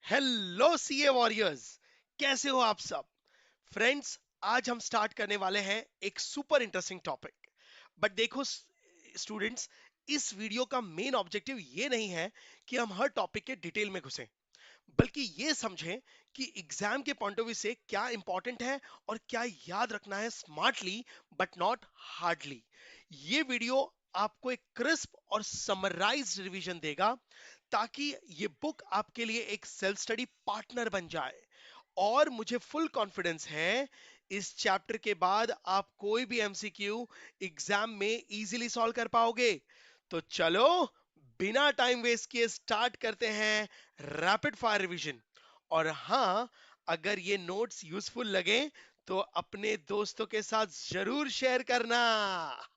Hello CA warriors, कैसे हो आप सब? फ्रेंड्स, आज हम स्टार्ट करने वाले हैं एक सुपर इंटरेस्टिंग टॉपिक। बट देखो स्टूडेंट्स, इस वीडियो का मेन ऑब्जेक्टिव ये नहीं है कि हम हर टॉपिक के डिटेल में घुसें, बल्कि ये समझें कि एग्जाम के पॉइंट ऑफ व्यू से क्या इंपॉर्टेंट है और क्या याद रखना है स्मार्टली बट नॉट हार्डली। ये वीडियो आपको एक क्रिस्प और समराइज्ड रिवीजन देगा ताकि ये बुक आपके लिए एक सेल्फ स्टडी पार्टनर बन जाए। और मुझे फुल कॉन्फिडेंस है इस चैप्टर के बाद आप कोई भी एमसीक्यू एग्जाम में इजीली सॉल्व कर पाओगे। तो चलो, बिना टाइम वेस्ट किए स्टार्ट करते हैं रैपिड फायर रिवीजन। और हाँ, अगर ये नोट्स यूजफुल लगे तो अपने दोस्तों के साथ जरूर शेयर करना।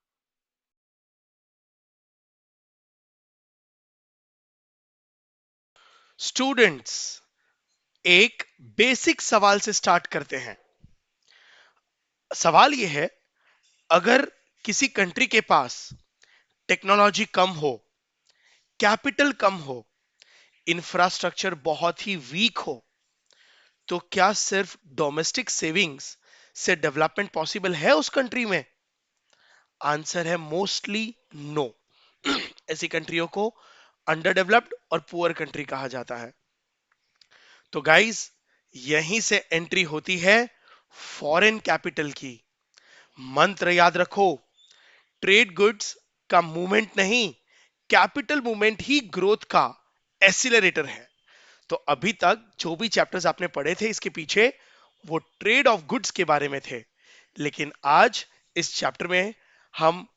स्टूडेंट्स, एक बेसिक सवाल से स्टार्ट करते हैं। सवाल यह है, अगर किसी कंट्री के पास टेक्नोलॉजी कम हो, कैपिटल कम हो, इंफ्रास्ट्रक्चर बहुत ही वीक हो, तो क्या सिर्फ डोमेस्टिक सेविंग्स से डेवलपमेंट पॉसिबल है उस कंट्री में? आंसर है मोस्टली नो। ऐसी कंट्रियों को अंडर डेवलप्ड और पुअर कंट्री कहा जाता है। तो गाइस, यहीं से एंट्री होती है फॉरेन कैपिटल की। मंत्र याद रखो, ट्रेड गुड्स का मूवमेंट नहीं, कैपिटल मूवमेंट ही ग्रोथ का एसिलरेटर है। तो अभी तक जो भी चैप्टर्स आपने पढ़े थे इसके पीछे, वो ट्रेड ऑफ गुड्स के बारे में थे। लेकिन आज इस चैप्टर में हम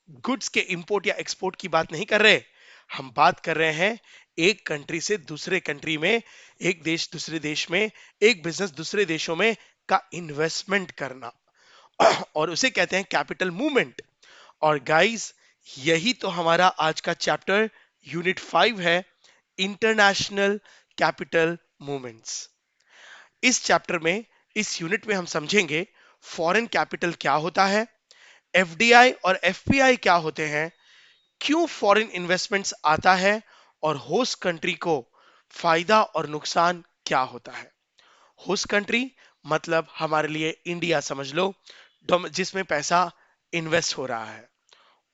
गुड्स के इंपोर्ट या एक्सपोर्ट की बात नहीं कर रहे। हम बात कर रहे हैं एक कंट्री से दूसरे कंट्री में, एक देश दूसरे देश में, एक बिजनेस दूसरे देशों में का इन्वेस्टमेंट करना, और उसे कहते हैं कैपिटल मूवमेंट। और गाइस, यही तो हमारा आज का चैप्टर यूनिट 5 है, इंटरनेशनल कैपिटल मूवमेंट्स। इस चैप्टर में, इस यूनिट में हम समझेंगे फॉरेन कैपिटल क्या होता है, एफडीआई और एफपीआई क्या होते हैं, क्यों फॉरेन इन्वेस्टमेंट्स आता है, और होस्ट कंट्री को फायदा और नुकसान क्या होता है। होस्ट कंट्री मतलब हमारे लिए इंडिया समझ लो, जिसमें पैसा इन्वेस्ट हो रहा है।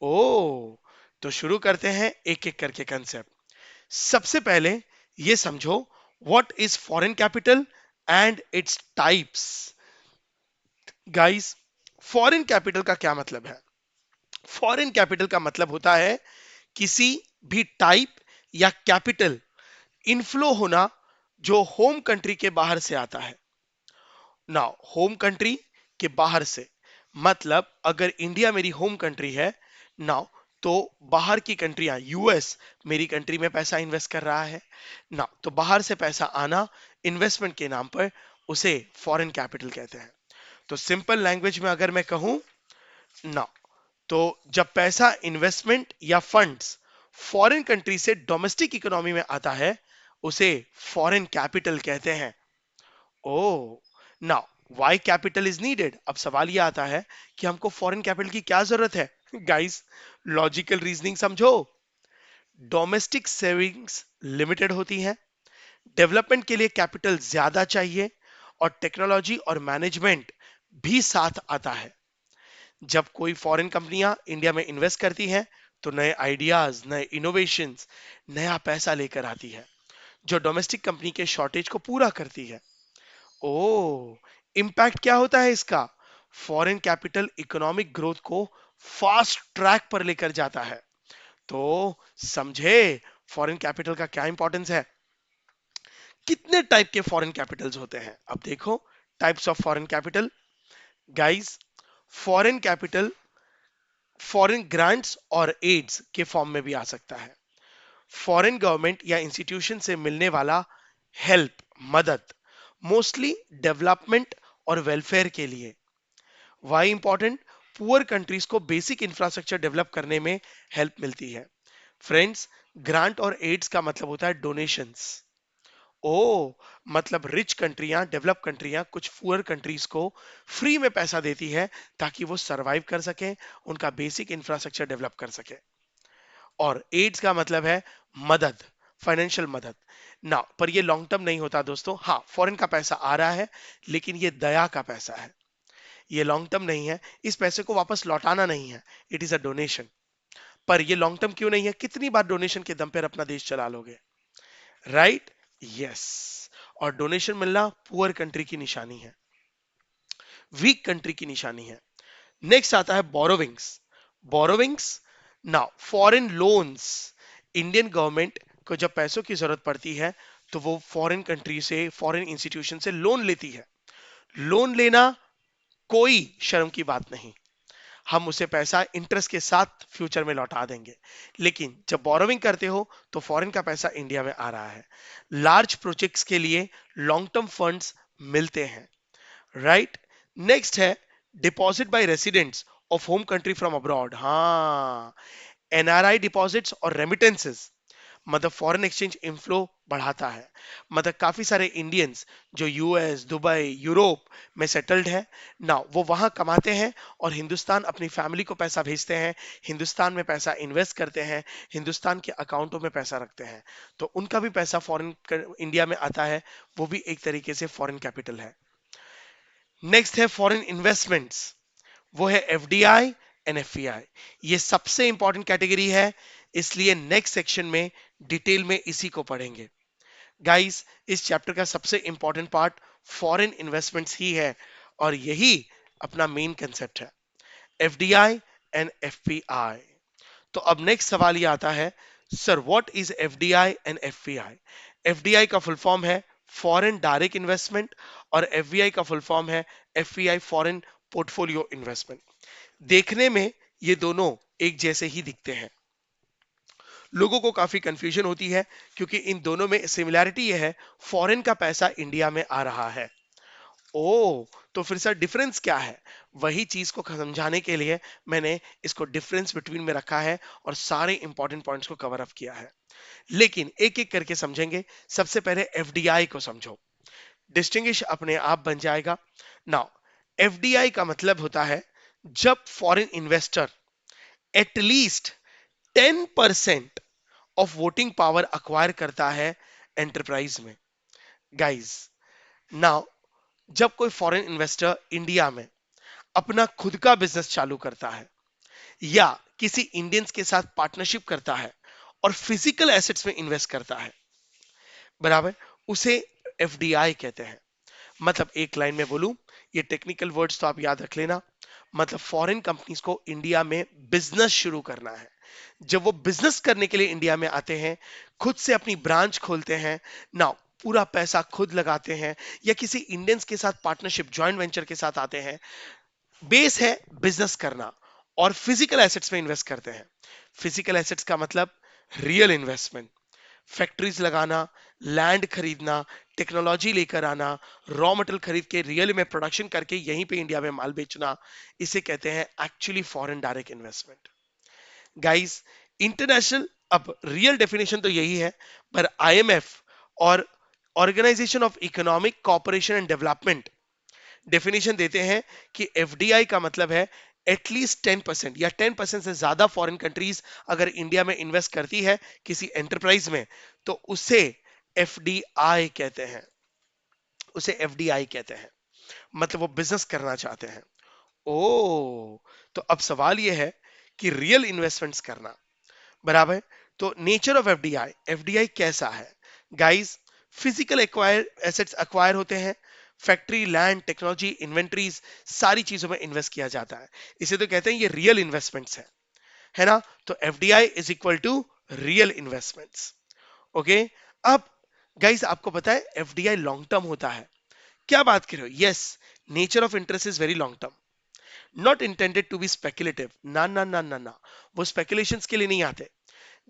ओ, तो शुरू करते हैं एक एक करके कंसेप्ट। सबसे पहले ये समझो, what is foreign capital and its types. Guys, foreign capital का क्या मतलब है? फॉरेन कैपिटल का मतलब होता है किसी भी टाइप या कैपिटल इनफ्लो होना जो होम कंट्री के बाहर से आता है। ना, होम कंट्री के बाहर से मतलब अगर इंडिया मेरी होम कंट्री है ना, तो बाहर की कंट्रियां, यूएस मेरी कंट्री में पैसा इन्वेस्ट कर रहा है ना, तो बाहर से पैसा आना इन्वेस्टमेंट के नाम पर, उसे फॉरेन कैपिटल कहते हैं। तो सिंपल लैंग्वेज में अगर मैं कहूं ना, तो जब पैसा, इन्वेस्टमेंट या फंड्स फॉरेन कंट्री से डोमेस्टिक इकोनॉमी में आता है, उसे फॉरेन कैपिटल कहते हैं। Oh, now why capital is needed? अब सवाल यह आता है कि हमको फॉरेन कैपिटल की क्या जरूरत है। गाइस, लॉजिकल रीजनिंग समझो। डोमेस्टिक सेविंग्स लिमिटेड होती हैं, डेवलपमेंट के लिए कैपिटल ज्यादा चाहिए, और टेक्नोलॉजी और मैनेजमेंट भी साथ आता है। जब कोई फॉरेन कंपनियां इंडिया में इन्वेस्ट करती हैं, तो नए आइडियाज, नए इनोवेशंस, नया पैसा लेकर आती है, जो डोमेस्टिक कंपनी के शॉर्टेज को पूरा करती है। ओ, इम्पैक्ट क्या होता है इसका? फॉरेन कैपिटल इकोनॉमिक ग्रोथ को फास्ट ट्रैक पर लेकर जाता है। तो समझे फॉरेन कैपिटल का क्या इंपॉर्टेंस है। कितने टाइप के फॉरेन कैपिटल्स होते हैं? अब देखो, types of foreign capital. Guys, foreign capital foreign grants और एड्स के फॉर्म में भी आ सकता है। फॉरेन गवर्नमेंट या इंस्टीट्यूशन से मिलने वाला हेल्प, मदद, मोस्टली डेवलपमेंट और वेलफेयर के लिए। Why important? पुअर कंट्रीज को बेसिक इंफ्रास्ट्रक्चर डेवलप करने में हेल्प मिलती है। फ्रेंड्स, ग्रांट और एड्स का मतलब होता है डोनेशंस। ओ, मतलब रिच कंट्रियां, डेवलप कंट्रियां कुछ पुअर कंट्रीज को फ्री में पैसा देती है ताकि वो सरवाइव कर सके, उनका बेसिक इंफ्रास्ट्रक्चर डेवलप कर सके। और एड्स का मतलब है मदद। फाइनेंशियल मदद ना, पर ये लॉन्ग टर्म नहीं होता दोस्तों। हाँ, फॉरेन का पैसा आ रहा है, लेकिन ये दया का पैसा है, ये लॉन्ग टर्म नहीं है। इस पैसे को वापस लौटाना नहीं है, इट इज अ डोनेशन। पर ये लॉन्ग टर्म क्यों नहीं है? कितनी बार डोनेशन के दम पर अपना देश चला लोगे, राइट? यस। और डोनेशन मिलना पुअर कंट्री की निशानी है, वीक कंट्री की निशानी है। नेक्स्ट आता है borrowings. Borrowings now foreign loans. Indian government को जब पैसों की जरूरत पड़ती है तो वो फॉरेन कंट्री से, फॉरेन इंस्टीट्यूशन से लोन लेती है। लोन लेना कोई शर्म की बात नहीं, हम उसे पैसा इंटरेस्ट के साथ फ्यूचर में लौटा देंगे। लेकिन जब बोरोविंग करते हो तो फॉरेन का पैसा इंडिया में आ रहा है, लार्ज प्रोजेक्ट्स के लिए लॉन्ग टर्म फंड्स मिलते हैं, राइट? नेक्स्ट है deposit by residents of home country from abroad. हाँ, एनआरआई डिपॉजिट्स और रेमिटेंसेस, मतलब फॉरेन एक्सचेंज इनफ्लो बढ़ाता है। मतलब काफी सारे इंडियंस जो यूएस, दुबई, यूरोप में सेटल्ड है ना, वो वहां कमाते हैं और हिंदुस्तान अपनी फैमिली को पैसा भेजते हैं, हिंदुस्तान में पैसा इन्वेस्ट करते हैं, हिंदुस्तान के अकाउंटों में पैसा रखते हैं, तो उनका भी पैसा फॉरेन इंडिया में आता है, वो भी एक तरीके से फॉरेन कैपिटल है। नेक्स्ट है फॉरेन इन्वेस्टमेंट्स, वो है एफडीआई एंड एफपीआई। ये सबसे इंपॉर्टेंट कैटेगरी है, इसलिए नेक्स्ट सेक्शन में डिटेल में इसी को पढ़ेंगे। गाइस, इस चैप्टर का सबसे इंपॉर्टेंट पार्ट फॉरेन इन्वेस्टमेंट्स ही है, और यही अपना मेन कंसेप्ट है, एफडीआई एंड एफपीआई। तो अब नेक्स्ट सवाल ये आता है, sir what is FDI and FPI? FDI का फुल फॉर्म है फॉरेन डायरेक्ट इन्वेस्टमेंट, और एफबीआई का फुल फॉर्म है एफपीआई, फॉरेन पोर्टफोलियो इन्वेस्टमेंट। देखने में ये दोनों एक जैसे ही दिखते हैं, लोगों को काफी कंफ्यूजन होती है, क्योंकि इन दोनों में सिमिलैरिटी ये है, फॉरेन का पैसा इंडिया में आ रहा है। ओ, तो फिर सर डिफरेंस क्या है? वही चीज को समझाने के लिए मैंने इसको डिफरेंस बिटवीन में रखा है और सारे इंपॉर्टेंट पॉइंट्स को कवर अप किया है। लेकिन एक एक करके समझेंगे। सबसे पहले एफडीआई को समझो, डिस्टिंग्विश अपने आप बन जाएगा। नाउ, एफडीआई का मतलब होता है जब foreign investor at least 10% of voting power acquire करता है एंटरप्राइज में। गाइस, नाउ जब कोई फॉरेन इन्वेस्टर इंडिया में अपना खुद का बिजनेस चालू करता है, या किसी इंडियंस के साथ पार्टनरशिप करता है और फिजिकल एसेट्स में इन्वेस्ट करता है, बराबर, उसे एफडीआई कहते हैं। मतलब एक लाइन में बोलूं, ये टेक्निकल वर्ड्स तो आप याद रख लेना। मतलब फॉरेन कंपनीज को इंडिया में बिजनेस शुरू करना है, जब वो बिजनेस करने के लिए इंडिया में आते हैं, खुद से अपनी ब्रांच खोलते हैं ना, पूरा पैसा खुद लगाते हैं, या किसी इंडियंस के साथ पार्टनरशिप, जॉइंट वेंचर के साथ आते हैं, बेस है बिजनेस करना, और फिजिकल एसेट्स में इन्वेस्ट करते हैं। फिजिकल एसेट्स का मतलब रियल इन्वेस्टमेंट, फैक्ट्रीज लगाना, लैंड खरीदना, टेक्नोलॉजी लेकर आना, रॉ मटेरियल खरीद के रियल में प्रोडक्शन करके यहीं पे इंडिया में माल बेचना, इसे कहते हैं actually foreign direct investment. Guys, international, अब रियल डेफिनेशन तो यही है, पर आईएमएफ और Organisation of Economic Cooperation and Development definition देते हैं कि एफडीआई का मतलब है एटलीस्ट 10%, या 10% से ज्यादा फॉरेन कंट्रीज अगर इंडिया में इन्वेस्ट करती है किसी एंटरप्राइज में, तो उसे एफडीआई कहते हैं, उसे एफडीआई कहते हैं। मतलब वो बिजनेस करना चाहते हैं। ओ, तो अब सवाल यह है कि रियल इन्वेस्टमेंट्स करना, बराबर। तो नेचर ऑफ एफडीआई, एफडीआई कैसा है? Guys, physical acquire assets acquire होते हैं, फैक्ट्री, लैंड, टेक्नोलॉजी, इन्वेंट्रीज, सारी चीजों में इन्वेस्ट किया जाता है, इसे तो कहते हैं ये रियल इन्वेस्टमेंट्स है ना? तो FDI is equal to real investments. Okay. अब गाइस, आपको पता है एफडीआई लॉन्ग टर्म होता है, क्या बात कर रहे हो? Yes, nature of interest is very long term, not intended to be speculative. ना ना ना ना ना, वो स्पेकुलेशंस के लिए नहीं आते।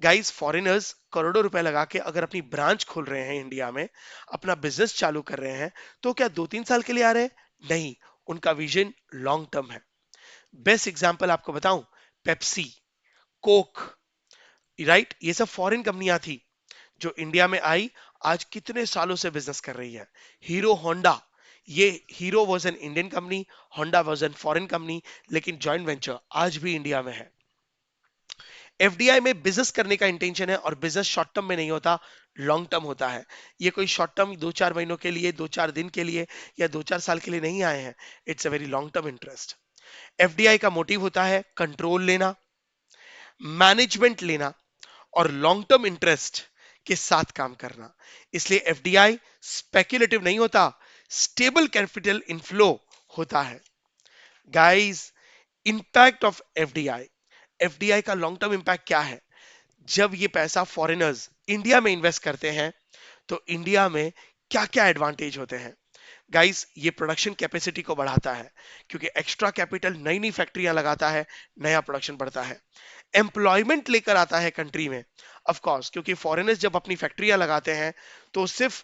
गाइस, फॉरेनर्स करोड़ों रुपए लगा के अगर अपनी ब्रांच खोल रहे हैं इंडिया में, अपना बिजनेस चालू कर रहे हैं, तो क्या 2-3 साल के लिए आ रहे हैं? नहीं, उनका विजन लॉन्ग टर्म है। बेस्ट एग्जांपल आपको बताऊं, पेप्सी, कोक, राइट, ये सब फॉरेन कंपनियां थी जो इंडिया में आई, आज कितने सालों से बिजनेस कर रही है। हीरो होंडा, ये hero was an Indian company, Honda was an foreign company, लेकिन जॉइंट वेंचर आज भी इंडिया में है। एफडीआई में बिजनेस करने का इंटेंशन है, और बिजनेस शॉर्ट टर्म में नहीं होता, लॉन्ग टर्म होता है। ये कोई शॉर्ट टर्म 2-4 महीनों के लिए, 2-4 दिन के लिए या 2-4 साल के लिए नहीं आए हैं। It's a very long term interest. FDI का मोटिव होता है कंट्रोल लेना, मैनेजमेंट लेना और लॉन्ग टर्म इंटरेस्ट के साथ काम करना। इसलिए एफडीआई स्पेक्युलेटिव नहीं होता, स्टेबल कैपिटल इनफ्लो होता है। Guys, impact of FDI, FDI का लॉन्ग टर्म इंपैक्ट क्या है? जब ये पैसा फॉरेनर्स इंडिया में इन्वेस्ट करते हैं तो इंडिया में क्या क्या एडवांटेज होते हैं? गाइस, ये प्रोडक्शन कैपेसिटी को बढ़ाता है, क्योंकि एक्स्ट्रा कैपिटल नई नई फैक्ट्रियां लगाता है, नया प्रोडक्शन बढ़ता है। एम्प्लॉयमेंट लेकर आता है कंट्री में, ऑफ कोर्स, क्योंकि फॉरेनर्स जब अपनी फैक्ट्रियां लगाते हैं तो सिर्फ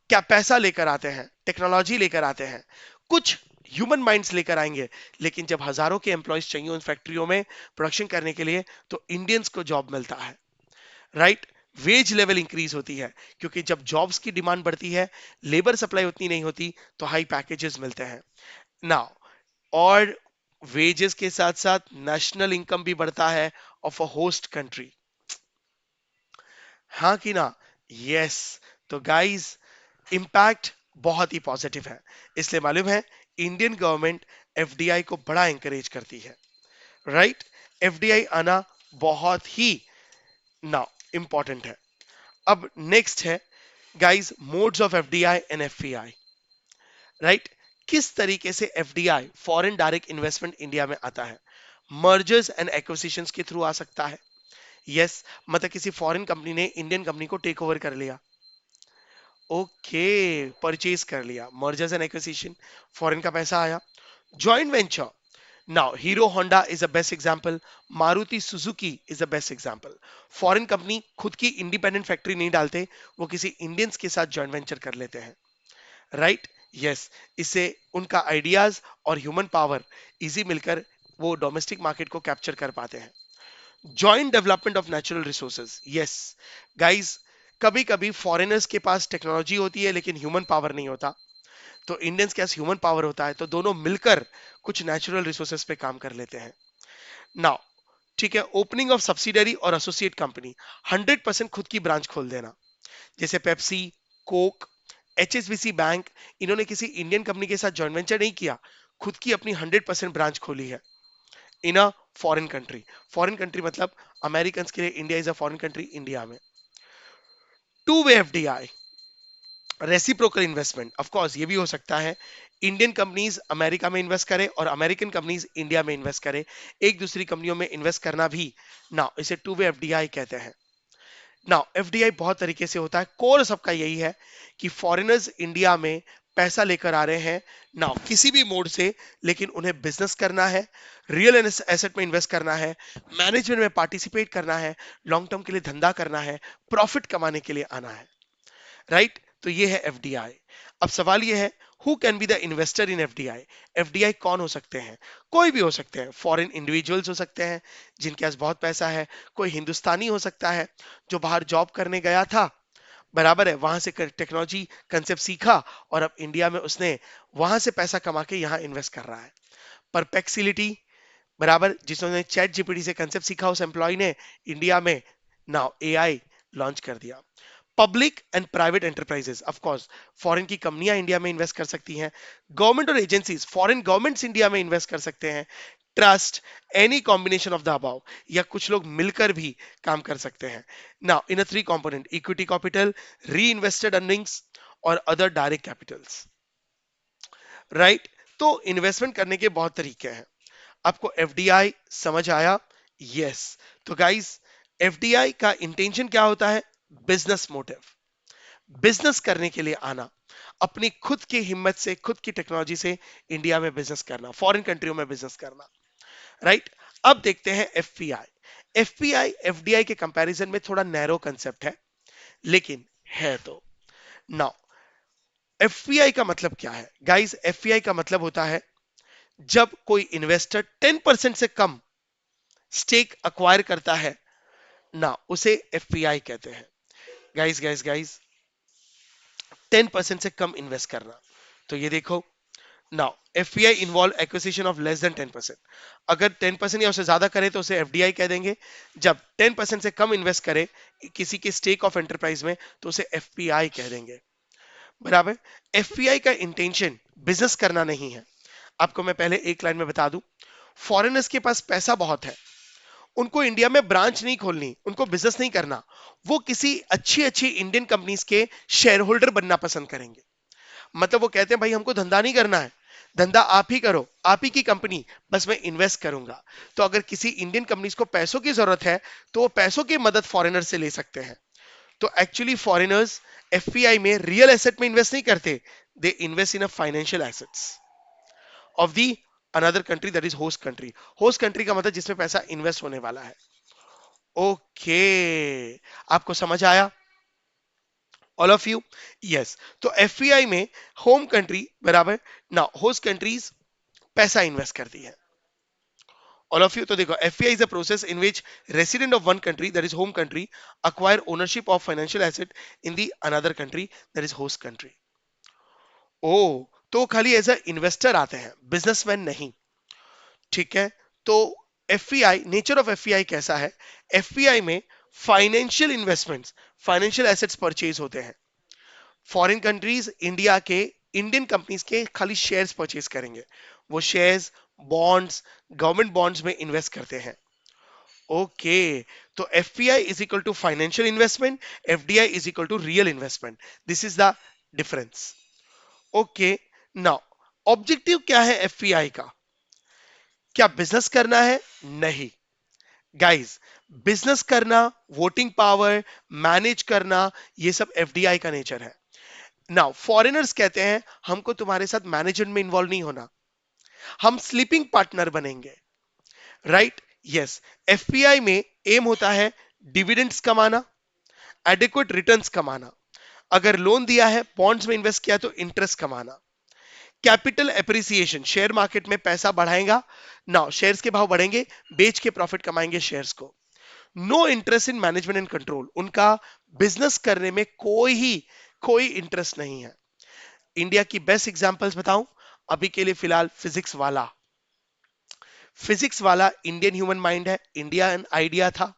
क्या पैसा लेकर आते हैं, टेक्नोलॉजी लेकर आते हैं, कुछ ह्यूमन माइंड्स लेकर आएंगे, लेकिन जब हजारों के एम्प्लॉयज चाहिए उन फैक्ट्रियों में प्रोडक्शन करने के लिए, तो इंडियंस को जॉब मिलता है, राइट? वेज लेवल इंक्रीज होती है, क्योंकि जब जॉब्स की डिमांड बढ़ती है, लेबर सप्लाई उतनी नहीं होती, तो हाई पैकेजेस मिलते हैं नाउ। और वेजेस के साथ साथ नेशनल इनकम भी बढ़ता है ऑफ अ होस्ट कंट्री। हाँ कि ना? यस। तो गाइस, इंपैक्ट बहुत ही पॉजिटिव है। इसलिए मालूम है, इंडियन गवर्नमेंट एफडीआई को बड़ा इंकरेज करती है, राइट? एफडीआई आना बहुत ही नाउ इंपॉर्टेंट है। अब नेक्स्ट है guys, modes of FDI and FPI, right? किस तरीके से FDI, foreign direct investment, India में आता है? मर्जर्स एंड एक्विजिशंस के थ्रू आ सकता है। यस, मतलब किसी फॉरेन कंपनी ने इंडियन कंपनी को टेक ओवर कर लिया, ओके, परचेज कर लिया, मर्जर्स एंड एक्विजिशन, फॉरेन का पैसा आया। Joint venture, now hero Honda is a best example, Maruti Suzuki is a best example. Foreign company खुद की इंडिपेंडेंट फैक्ट्री नहीं डालते, वो किसी इंडियंस के साथ जॉइंट वेंचर कर लेते हैं, राइट? यस। इससे उनका आइडियाज और ह्यूमन पावर इजी मिलकर वो डोमेस्टिक मार्केट को कैप्चर कर पाते हैं। Joint development of natural resources, yes guys, कभी कभी फॉरेनर्स के पास टेक्नोलॉजी होती है लेकिन ह्यूमन पावर नहीं होता, तो इंडियंस के पास ह्यूमन पावर होता है, तो दोनों मिलकर कुछ नेचुरल रिसोर्सेज पे काम कर लेते हैं। नाउ, ठीक है, ओपनिंग ऑफ सब्सिडरी और एसोसिएट कंपनी, 100% खुद की ब्रांच खोल देना, जैसे पेप्सी, कोक, एचएसबीसी बैंक, इन्होंने किसी इंडियन कंपनी के साथ जॉइंट वेंचर नहीं किया, खुद की अपनी 100% ब्रांच खोली है in a foreign country. Foreign country मतलब अमेरिकन के लिए India is a foreign country, India में। Two way FDI, reciprocal investment, of course ये भी हो सकता है, इंडियन कंपनीज अमेरिका में इन्वेस्ट करे और अमेरिकन कंपनीज इंडिया में इन्वेस्ट करे, एक दूसरी कंपनियों में इन्वेस्ट करना भी, ना इसे टू वे एफडीआई कहते हैं। नाउ एफडीआई बहुत तरीके से होता है, कोर सबका यही है कि फॉरेनर्स इंडिया में पैसा लेकर आ रहे हैं, नाउ किसी भी मोड से, लेकिन उन्हें बिजनेस करना है, रियल एसेट में इन्वेस्ट करना है, मैनेजमेंट में पार्टिसिपेट करना है, लॉन्ग टर्म के लिए धंधा करना है, प्रॉफिट कमाने के लिए आना है, राइट? तो ये है एफडीआई। अब सवाल ये है, who can be the investor in FDI? FDI कौन हो सकते हैं? कोई भी हो सकते हैं, फॉरेन इंडिविजुअल्स हो सकते हैं जिनके पास बहुत पैसा है, कोई हिंदुस्तानी हो सकता है जो बाहर जॉब करने गया था, बराबर है, वहां से टेक्नोलॉजी कंसेप्ट सीखा और अब इंडिया में उसने वहां से पैसा कमा के यहाँ इन्वेस्ट कर रहा है। परपेक्सिलिटी, बराबर, जिसने चैट जीपीटी से कंसेप्ट सीखा उस एम्प्लॉय ने, इंडिया में नाउ एआई लॉन्च कर दिया। Public and private enterprises, of course foreign की कंपनियां इंडिया में इन्वेस्ट कर सकती हैं, गवर्नमेंट और एजेंसीज, फॉरेन गवर्नमेंट्स इंडिया में इन्वेस्ट कर सकते हैं, trust, any combination of the above, या कुछ लोग मिलकर भी काम कर सकते हैं। Now in a three component, equity capital, री इन्वेस्टेड अर्निंग्स और अदर डायरेक्ट कैपिटल्स, राइट? तो इन्वेस्टमेंट करने के बहुत तरीके हैं। आपको एफडीआई समझ आया? यस। तो गाइस, एफडीआई का इंटेंशन क्या होता है? बिजनेस मोटिव, बिजनेस करने के लिए आना, अपनी खुद की हिम्मत से, खुद की टेक्नोलॉजी से इंडिया में बिजनेस करना, फॉरेन कंट्रियों में बिजनेस करना, राइट? अब देखते हैं एफपीआई। एफपीआई एफडीआई के कंपैरिजन में थोड़ा नैरो कंसेप्ट है, लेकिन है तो। नाउ, एफपीआई का मतलब क्या है? गाइस, एफपीआई का मतलब होता है जब कोई इन्वेस्टर 10% से कम स्टेक अक्वायर करता है ना, उसे एफपीआई कहते हैं। गाइस गाइस गाइस, 10% से कम इन्वेस्ट करना, तो ये देखो, now FPI involve acquisition of less than 10%। अगर 10% या उससे ज्यादा करे तो उसे एफडीआई कह देंगे। जब 10% से कम इन्वेस्ट करे किसी के स्टेक ऑफ एंटरप्राइज में तो उसे एफपीआई कह देंगे। बराबर। एफपीआई का इंटेंशन बिजनेस करना नहीं है। आपको मैं पहले एक लाइन में बता दूं, फॉरेनर्स के पास पैसा बहुत है, उनको इंडिया में ब्रांच नहीं खोलनी, उनको बिजनेस नहीं करना, वो किसी अच्छी अच्छी इंडियन कंपनीज के शेयर होल्डर बनना पसंद करेंगे। मतलब वो कहते हैं भाई हमको धंधा नहीं करना है, धंधा आप ही करो, आप ही की कंपनी, बस मैं इन्वेस्ट करूंगा। तो अगर किसी इंडियन कंपनीज को पैसों की जरूरत है तो वो पैसों की मदद फॉरेनर से ले सकते हैं। तो एक्चुअली फॉरेनर्स एफपीआई में रियल एसेट में इन्वेस्ट नहीं करते, they invest in a financial assets of the another country, that is host country. Host country का मतलब जिसमें पैसा इन्वेस्ट होने वाला है। ओके, आपको समझ आया ऑल ऑफ यू? यस। तो एफपीआई में होम कंट्री बराबर ना होस्ट कंट्रीज पैसा इन्वेस्ट करती है। All of you? तो देखो, FPI is a process in which resident of one country that is home country acquire ownership of financial asset in the another country that is host country। ओ, तो खाली as a investor आते हैं, businessman नहीं। ठीक है। तो FPI, nature of FPI कैसा है? एफपीआई में financial investments, financial assets purchase होते हैं। फॉरेन कंट्रीज इंडिया के, इंडियन कंपनीज के खाली शेयर्स परचेज करेंगे, वो शेयर्स, बॉन्ड्स, गवर्नमेंट बॉन्ड्स में इन्वेस्ट करते हैं। ओके, तो FPI is equal to financial investment, FDI is equal to real investment. This is the difference. Okay, now objective क्या है एफपीआई का? क्या बिजनेस करना है? नहीं गाइस, बिजनेस करना, वोटिंग पावर, मैनेज करना, ये सब एफडीआई का नेचर है। नाउ फॉरेनर्स कहते हैं हमको तुम्हारे साथ मैनेजमेंट में इन्वॉल्व नहीं होना, हम स्लीपिंग पार्टनर बनेंगे। राइट? यस। एफपीआई में एम होता है डिविडेंड्स कमाना, एडिक्वेट रिटर्न्स कमाना, अगर लोन दिया है, बॉन्ड्स में इन्वेस्ट किया तो इंटरेस्ट कमाना। कैपिटल एप्रिसिएशन, शेयर मार्केट में पैसा बढ़ाएगा ना, शेयर्स के भाव बढ़ेंगे, बेच के प्रॉफिट कमाएंगे शेयर्स को। No interest in management and control, उनका बिजनेस करने में कोई इंटरेस्ट नहीं है। इंडिया की बेस्ट एग्जांपल्स बताऊं अभी के लिए फिलहाल? फिजिक्स वाला, फिजिक्स वाला इंडियन ह्यूमन माइंड है, इंडियन आइडिया था,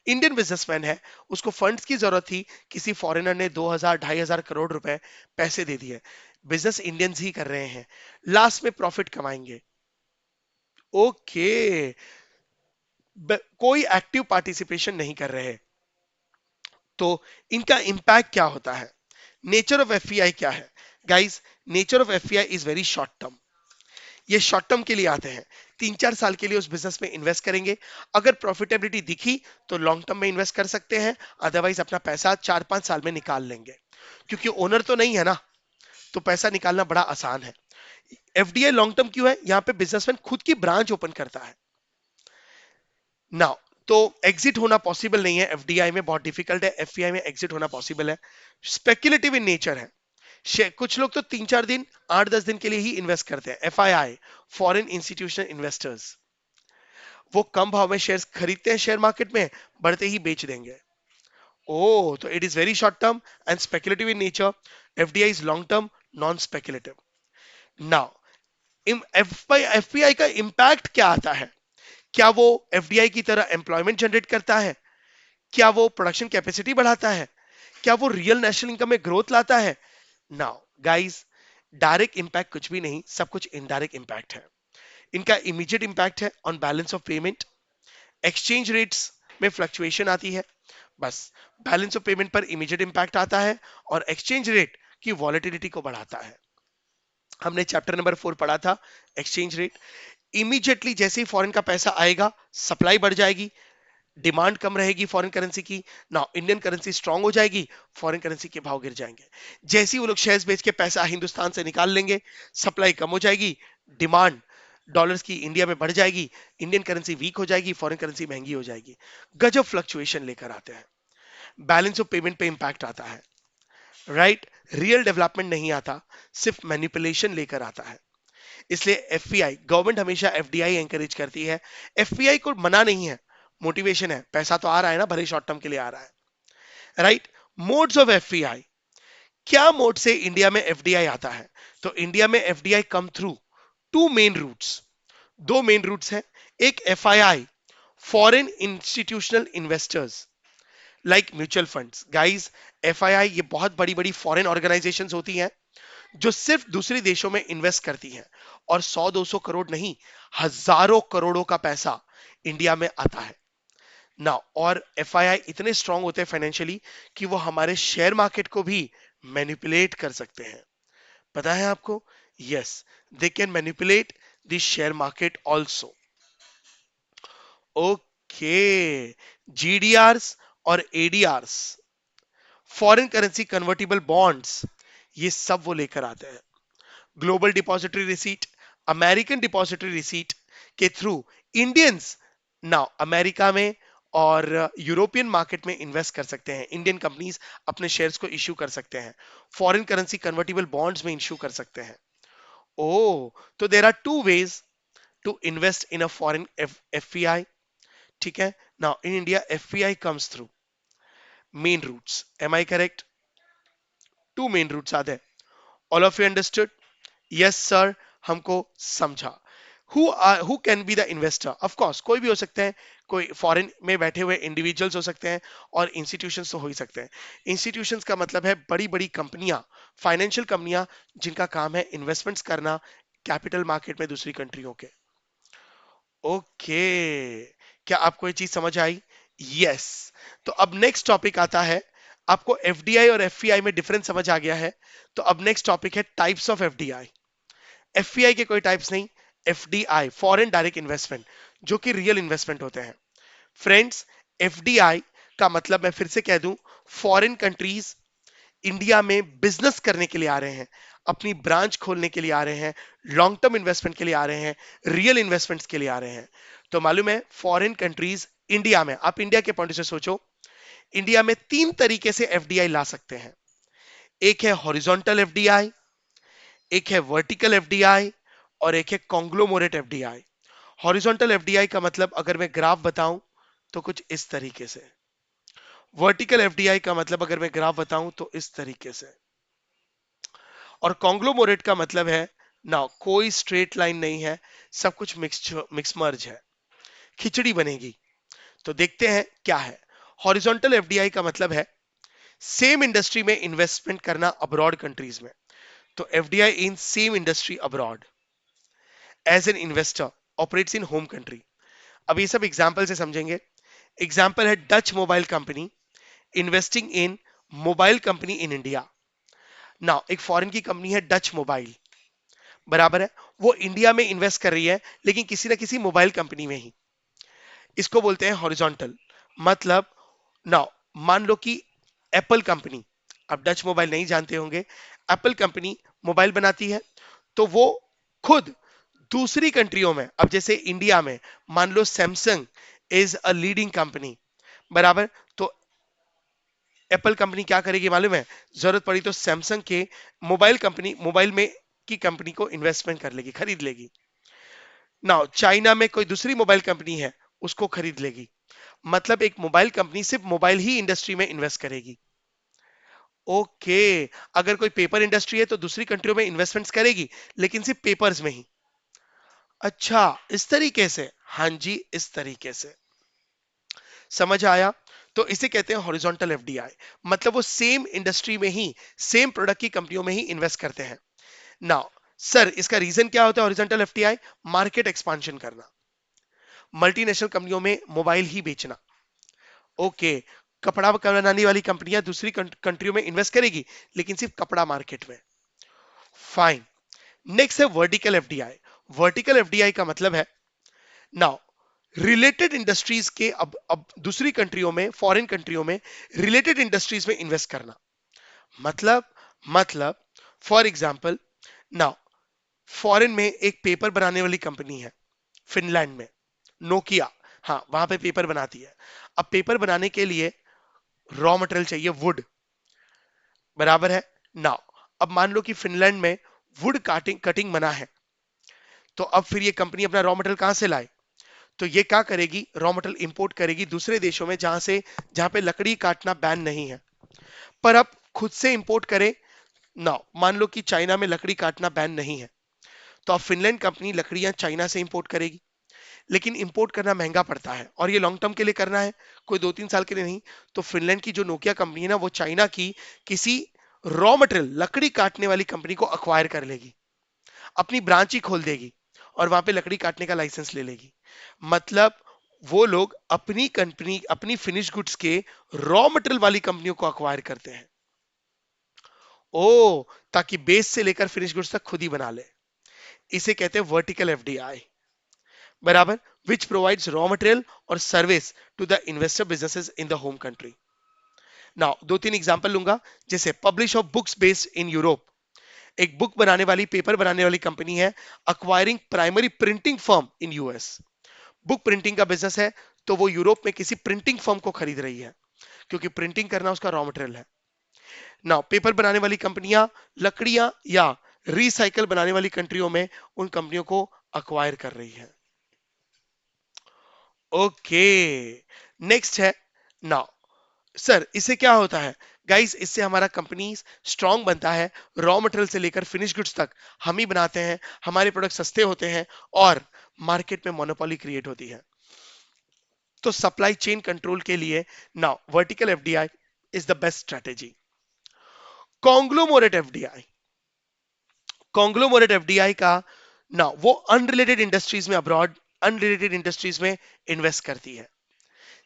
इंडियन बिजनेसमैन है, उसको फंड्स की जरूरत थी, किसी फॉरेनर ने 2000 2500 करोड़ रुपए पैसे दे दिए, बिजनेस इंडियंस ही कर रहे हैं, लास्ट में प्रॉफिट कमाएंगे। ओके, कोई एक्टिव पार्टिसिपेशन नहीं कर रहे। तो इनका इंपैक्ट क्या होता है? नेचर ऑफ एफपीआई क्या है guys? Nature of FPI is very short term. ये शॉर्ट टर्म के लिए आते हैं, 3 4 साल के लिए उस बिजनेस में इन्वेस्ट करेंगे, अगर प्रॉफिटेबिलिटी दिखी तो लॉन्ग टर्म में इन्वेस्ट कर सकते हैं, अदरवाइज अपना पैसा 4 5 साल में निकाल लेंगे, क्योंकि ओनर तो नहीं है ना, तो पैसा निकालना बड़ा आसान है। एफडीआई लॉन्ग टर्म क्यों है? यहां पे बिजनेसमैन खुद की ब्रांच ओपन करता है ना, तो एग्जिट होना पॉसिबल नहीं है एफडीआई में, बहुत डिफिकल्ट है। एफपीआई में एग्जिट होना पॉसिबल है। स्पेक्युलेटिव इन नेचर है, कुछ लोग तो 3 4 दिन, 8 10 दिन के लिए ही इन्वेस्ट करते हैं। एफआईआई, फॉरेन इंस्टीट्यूशनल इन्वेस्टर्स, वो कम भाव में शेयर्स खरीदते हैं शेयर मार्केट में, बढ़ते ही बेच देंगे। ओ, तो it is very short term and speculative in nature. FDI is long term, non speculative. Now FPI का इंपैक्ट क्या आता है? क्या वो एफडीआई की तरह एम्प्लॉयमेंट जनरेट करता है? क्या वो प्रोडक्शन कैपेसिटी बढ़ाता है? क्या वो रियल नेशनल इनकम में ग्रोथ लाता है? नाउ गाइस, डायरेक्ट इंपैक्ट कुछ भी नहीं, सब कुछ इनडायरेक्ट इंपैक्ट है। इनका इमीडिएट इंपैक्ट है on balance of payment, exchange rates में फ्लक्चुएशन आती है, बस बैलेंस ऑफ पेमेंट पर इमीडिएट इंपैक्ट आता है, और एक्सचेंज रेट की वॉलेटिलिटी को बढ़ाता है। हमने चैप्टर नंबर 4 पढ़ा था एक्सचेंज रेट। इमीडिएटली जैसे ही फॉरेन का पैसा आएगा, सप्लाई बढ़ जाएगी, डिमांड कम रहेगी फॉरेन करेंसी की ना, इंडियन करेंसी स्ट्रांग हो जाएगी, फॉरेन करेंसी के भाव गिर जाएंगे। जैसे ही वो लोग शेयर्स बेच के पैसा हिंदुस्तान से निकाल लेंगे, सप्लाई कम हो जाएगी, डिमांड डॉलर्स की इंडिया में बढ़ जाएगी, इंडियन करेंसी वीक हो जाएगी, फॉरेन करेंसी महंगी हो जाएगी। गजब फ्लक्चुएशन लेकर आते हैं। बैलेंस ऑफ पेमेंट पे इंपैक्ट आता है, राइट? रियल डेवलपमेंट नहीं आता, सिर्फ मैनिपुलेशन लेकर आता है। इसलिए एफपीआई, गवर्नमेंट हमेशा एफडीआई एंकरेज करती है। एफपीआई को मना नहीं है, मोटिवेशन है, पैसा तो आ रहा है ना, भले शॉर्ट टर्म के लिए आ रहा है। राइट? मोड्स ऑफ एफपीआई, क्या मोड से इंडिया में एफडीआई आता है? तो इंडिया में FDI come through two main routes, दो मेन रूट्स हैं। एक FII, foreign institutional investors like mutual funds. Guys, FII ये बहुत बड़ी बड़ी फॉरेन ऑर्गेनाइजेशंस होती हैं जो सिर्फ दूसरे देशों में इन्वेस्ट करती हैं, और 100-200 करोड़ नहीं, हजारों करोड़ों का पैसा इंडिया में आता है ना। और एफआईआई इतने स्ट्रांग होते हैं फाइनेंशियली कि वो हमारे शेयर मार्केट को भी मैनिपुलेट कर सकते हैं। पता है आपको? Yes, they can manipulate the share market also. Okay, GDRs और ADRs, foreign currency convertible bonds, ये सब वो लेकर आते हैं। Global depository receipt, American depository receipt के थ्रू इंडियंस नाउ अमेरिका में और यूरोपियन मार्केट में इन्वेस्ट कर सकते हैं। इंडियन कंपनीज अपने शेयर्स को इश्यू कर सकते हैं, फॉरेन करेंसी कन्वर्टिबल बॉन्ड्स में इश्यू कर सकते हैं। ओ, तो there are two ways to invest in a foreign FPI. ठीक है, now in India FPI comes through main routes, am I correct? Two main routes आते हैं। All of you understood? Yes sir, हमको समझा। Who can be the investor? Of course कोई भी हो सकते हैं, कोई फॉरेन में बैठे हुए इंडिविजुअल्स हो सकते हैं, और इंस्टीट्यूशंस तो हो ही सकते हैं। इंस्टीट्यूशंस का मतलब है बड़ी बड़ी कंपनियां, फाइनेंशियल कंपनियां, जिनका काम है इन्वेस्टमेंट्स करना कैपिटल मार्केट में दूसरी कंट्रियों के। ओके, क्या आपको ये चीज समझ आई? यस। तो अब नेक्स्ट टॉपिक आता है, आपको एफडीआई और एफपीआई में डिफरेंस समझ आ गया है, तो अब नेक्स्ट टॉपिक है टाइप्स ऑफ एफडीआई। एफपीआई के कोई टाइप्स नहीं, एफडीआई फॉरेन डायरेक्ट इन्वेस्टमेंट, जो कि रियल इन्वेस्टमेंट होते हैं। फ्रेंड्स, एफडीआई का मतलब मैं फिर से कह दूं, फॉरेन कंट्रीज इंडिया में बिजनेस करने के लिए आ रहे हैं, अपनी ब्रांच खोलने के लिए आ रहे हैं, लॉन्ग टर्म इन्वेस्टमेंट के लिए आ रहे हैं, रियल इन्वेस्टमेंट्स के लिए आ रहे हैं। तो मालूम है, फॉरेन कंट्रीज इंडिया में, आप इंडिया के पॉइंट से सोचो, इंडिया में तीन तरीके से एफडीआई ला सकते हैं। एक है हॉरिजॉन्टल एफडीआई, एक है वर्टिकल एफडीआई, और एक है कॉन्ग्लोमोरेट एफडीआई। हॉरिजॉन्टल एफडीआई का मतलब अगर मैं ग्राफ बताऊं तो कुछ इस तरीके से। वर्टिकल एफडीआई का मतलब अगर मैं ग्राफ बताऊं तो इस तरीके से। और कॉन्ग्लोमोरेट का मतलब है ना, कोई स्ट्रेट लाइन नहीं है, सब कुछ मिक्स मर्ज है, खिचड़ी बनेगी। तो देखते हैं क्या है। हॉरिजॉन्टल एफडीआई का मतलब है सेम इंडस्ट्री में इन्वेस्टमेंट करना अब्रॉड कंट्रीज में। तो FDI in same industry abroad as an investor operates in home country. अब ये सब एग्जाम्पल से समझेंगे। एग्जाम्पल है Dutch mobile company investing in mobile company in India. Now एक फॉरेन की कंपनी है डच मोबाइल, बराबर है, वो इंडिया में इन्वेस्ट कर रही है लेकिन किसी ना किसी मोबाइल कंपनी में ही। इसको बोलते हैं हॉरिजॉन्टल। मतलब नाउ मान लो कि एप्पल कंपनी, आप डच मोबाइल नहीं जानते होंगे, एप्पल कंपनी मोबाइल बनाती है, तो वो खुद दूसरी कंट्रियों में, अब जैसे इंडिया में मान लो Samsung is a leading company, बराबर, तो एप्पल कंपनी क्या करेगी मालूम है? जरूरत पड़ी तो सैमसंग के मोबाइल में की कंपनी को इन्वेस्टमेंट कर लेगी, खरीद लेगी। ना चाइना में कोई दूसरी मोबाइल कंपनी है, उसको खरीद लेगी। मतलब एक मोबाइल कंपनी सिर्फ मोबाइल ही इंडस्ट्री में इन्वेस्ट करेगी। ओके, अगर कोई पेपर इंडस्ट्री है तो दूसरी कंट्रियों में इन्वेस्टमेंट्स करेगी, लेकिन सिर्फ पेपर्स में ही। अच्छा, इस तरीके से? हाँ जी, इस तरीके से। समझ आया? तो इसे कहते हैं हॉरिजॉन्टल एफडीआई। मतलब वो सेम इंडस्ट्री में ही, सेम प्रोडक्ट की कंपनियों में ही इन्वेस्ट करते हैं। नाउ सर, इसका रीजन क्या होता है हॉरिजॉन्टल एफडीआई? मार्केट एक्सपांशन करना, मल्टीनेशनल कंपनियों में मोबाइल ही बेचना। ओके, कपड़ा बनाने वाली कंपनियां दूसरी कंट्रियों में इन्वेस्ट करेगी, लेकिन सिर्फ कपड़ा मार्केट में। फाइन। नेक्स्ट है वर्टिकल एफडीआई। वर्टिकल एफडीआई का मतलब है नाउ रिलेटेड इंडस्ट्रीज के, अब दूसरी कंट्रियों में, फॉरेन कंट्रियों में रिलेटेड इंडस्ट्रीज में इन्वेस्ट करना। मतलब मतलब फॉर एग्जांपल, नाउ फॉरेन में एक पेपर बनाने वाली कंपनी है, फिनलैंड में, नोकिया, हाँ वहां पे पेपर बनाती है। अब पेपर बनाने के लिए रॉ मटेरियल चाहिए, वुड, बराबर है। नाउ अब मान लो कि फिनलैंड में वुड कटिंग कटिंग मना है, तो अब फिर ये कंपनी अपना रॉ मटेरियल कहां से लाए? तो ये क्या करेगी? रॉ मटेरियल इंपोर्ट करेगी दूसरे देशों में, जहां पे लकड़ी काटना बैन नहीं है। पर अब खुद से इंपोर्ट करे ना मान लो कि चाइना में लकड़ी काटना बैन नहीं है, तो अब फिनलैंड कंपनी लकड़ियां चाइना से इंपोर्ट करेगी, लेकिन इंपोर्ट करना महंगा पड़ता है और ये लॉन्ग टर्म के लिए करना है, कोई 2-3 साल के लिए नहीं। तो फिनलैंड की जो नोकिया कंपनी है ना, वो चाइना की किसी रॉ मटेरियल लकड़ी काटने वाली कंपनी को अक्वायर कर लेगी, अपनी ब्रांच ही खोल देगी और वहां पे लकड़ी काटने का लाइसेंस ले लेगी। मतलब वो लोग अपनी कंपनी, अपनी फिनिश गुड्स के रॉ मटेरियल वाली कंपनियों को अक्वायर करते हैं, ओ, ताकि बेस से लेकर फिनिश गुड्स तक खुद ही बना ले। इसे कहते हैं वर्टिकल एफडीआई, बराबर, विच प्रोवाइड्स रॉ मटेरियल और service to the investor businesses in the home country. Now 2-3 example लूंगा, जैसे publish of books based in Europe, एक बुक बनाने वाली, पेपर बनाने वाली कंपनी है, acquiring primary printing firm in US. Book printing का बिजनेस है, तो वो यूरोप में किसी प्रिंटिंग फर्म को खरीद रही है, क्योंकि प्रिंटिंग करना उसका रॉ मटेरियल है। नाउ पेपर बनाने वाली कंपनियां लकड़ियां या रिसाइकल बनाने वाली कंट्रियों में उन कंपनियों को अक्वायर कर रही है। ओके, नेक्स्ट है। नाउ सर, इससे क्या होता है? गाइस, इससे हमारा कंपनी स्ट्रांग बनता है, रॉ मटेरियल से लेकर फिनिश गुड्स तक हम ही बनाते हैं, हमारे प्रोडक्ट सस्ते होते हैं और मार्केट में मोनोपोली क्रिएट होती है। तो सप्लाई चेन कंट्रोल के लिए now vertical FDI is the best strategy. Conglomerate FDI, conglomerate FDI का ना वो अनरिलेटेड इंडस्ट्रीज में, अब्रॉड अनरिलेटेड इंडस्ट्रीज में इन्वेस्ट करती है,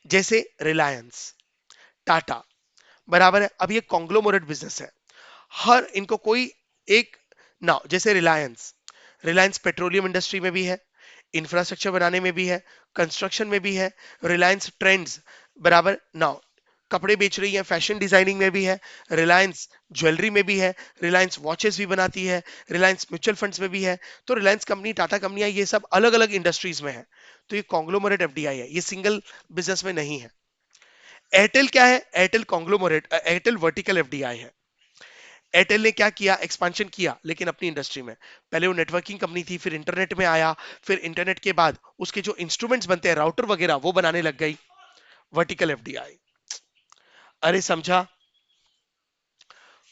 जैसे रिलायंस, टाटा, बराबर है। अब ये कॉन्ग्लोमोरेट बिजनेस है, हर इनको कोई एक ना, जैसे रिलायंस, रिलायंस पेट्रोलियम इंडस्ट्री में भी है, इंफ्रास्ट्रक्चर बनाने में भी है, कंस्ट्रक्शन में भी है। रिलायंस ट्रेंड्स, बराबर ना, कपड़े बेच रही है, फैशन डिजाइनिंग में भी है। रिलायंस ज्वेलरी में भी है, रिलायंस वॉचेस भी बनाती है, रिलायंस म्यूचुअल फंड्स में भी है। तो रिलायंस कंपनी, टाटा कंपनियां, ये सब अलग अलग इंडस्ट्रीज में है। तो ये कॉन्ग्लोमरेट एफडीआई है, ये सिंगल बिजनेस में नहीं है। एयरटेल क्या है? Airtel conglomerate, Airtel vertical FDI है। एयरटेल ने क्या किया? एक्सपांशन किया, लेकिन अपनी इंडस्ट्री में। पहले वो नेटवर्किंग कंपनी थी, फिर इंटरनेट में आया, फिर इंटरनेट के बाद उसके जो इंस्ट्रूमेंट्स बनते हैं, राउटर वगैरह, वो बनाने लग गई। Vertical FDI. अरे समझा?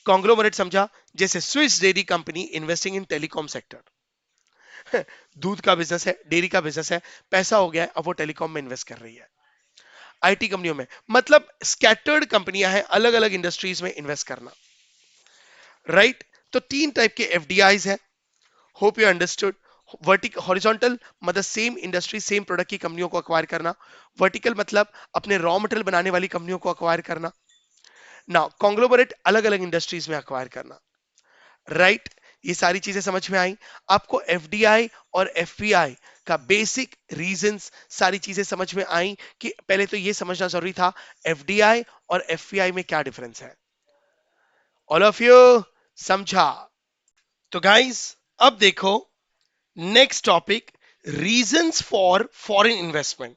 कॉन्ग्लोमरेट समझा? जैसे स्विस डेयरी कंपनी इन्वेस्टिंग इन टेलीकॉम सेक्टर, दूध का बिजनेस है, डेयरी का बिजनेस है, पैसा हो गया है, अब वो टेलीकॉम में इन्वेस्ट कर रही है। आईटी कंपनियों में, मतलब स्कैटर्ड कंपनियां हैं, अलग अलग इंडस्ट्रीज में इन्वेस्ट करना, राइट? तो 3 टाइप के एफडीआईज है, hope you understood. Vertical, horizontal मतलब सेम इंडस्ट्री, सेम प्रोडक्ट की कंपनियों को अक्वायर करना। वर्टिकल मतलब अपने रॉ मटेरियल बनाने वाली कंपनियों को अक्वायर करना। ना कॉन्ग्लोमरेट, अलग अलग इंडस्ट्रीज में अक्वायर करना, राइट? ये सारी चीजें समझ में आई आपको? एफडीआई और एफपीआई का बेसिक रीजंस, सारी चीजें समझ में आई कि पहले तो ये समझना जरूरी था एफडीआई और एफपीआई में क्या डिफरेंस है। ऑल ऑफ यू समझा? तो गाइस, अब देखो next topic, reasons for foreign investment.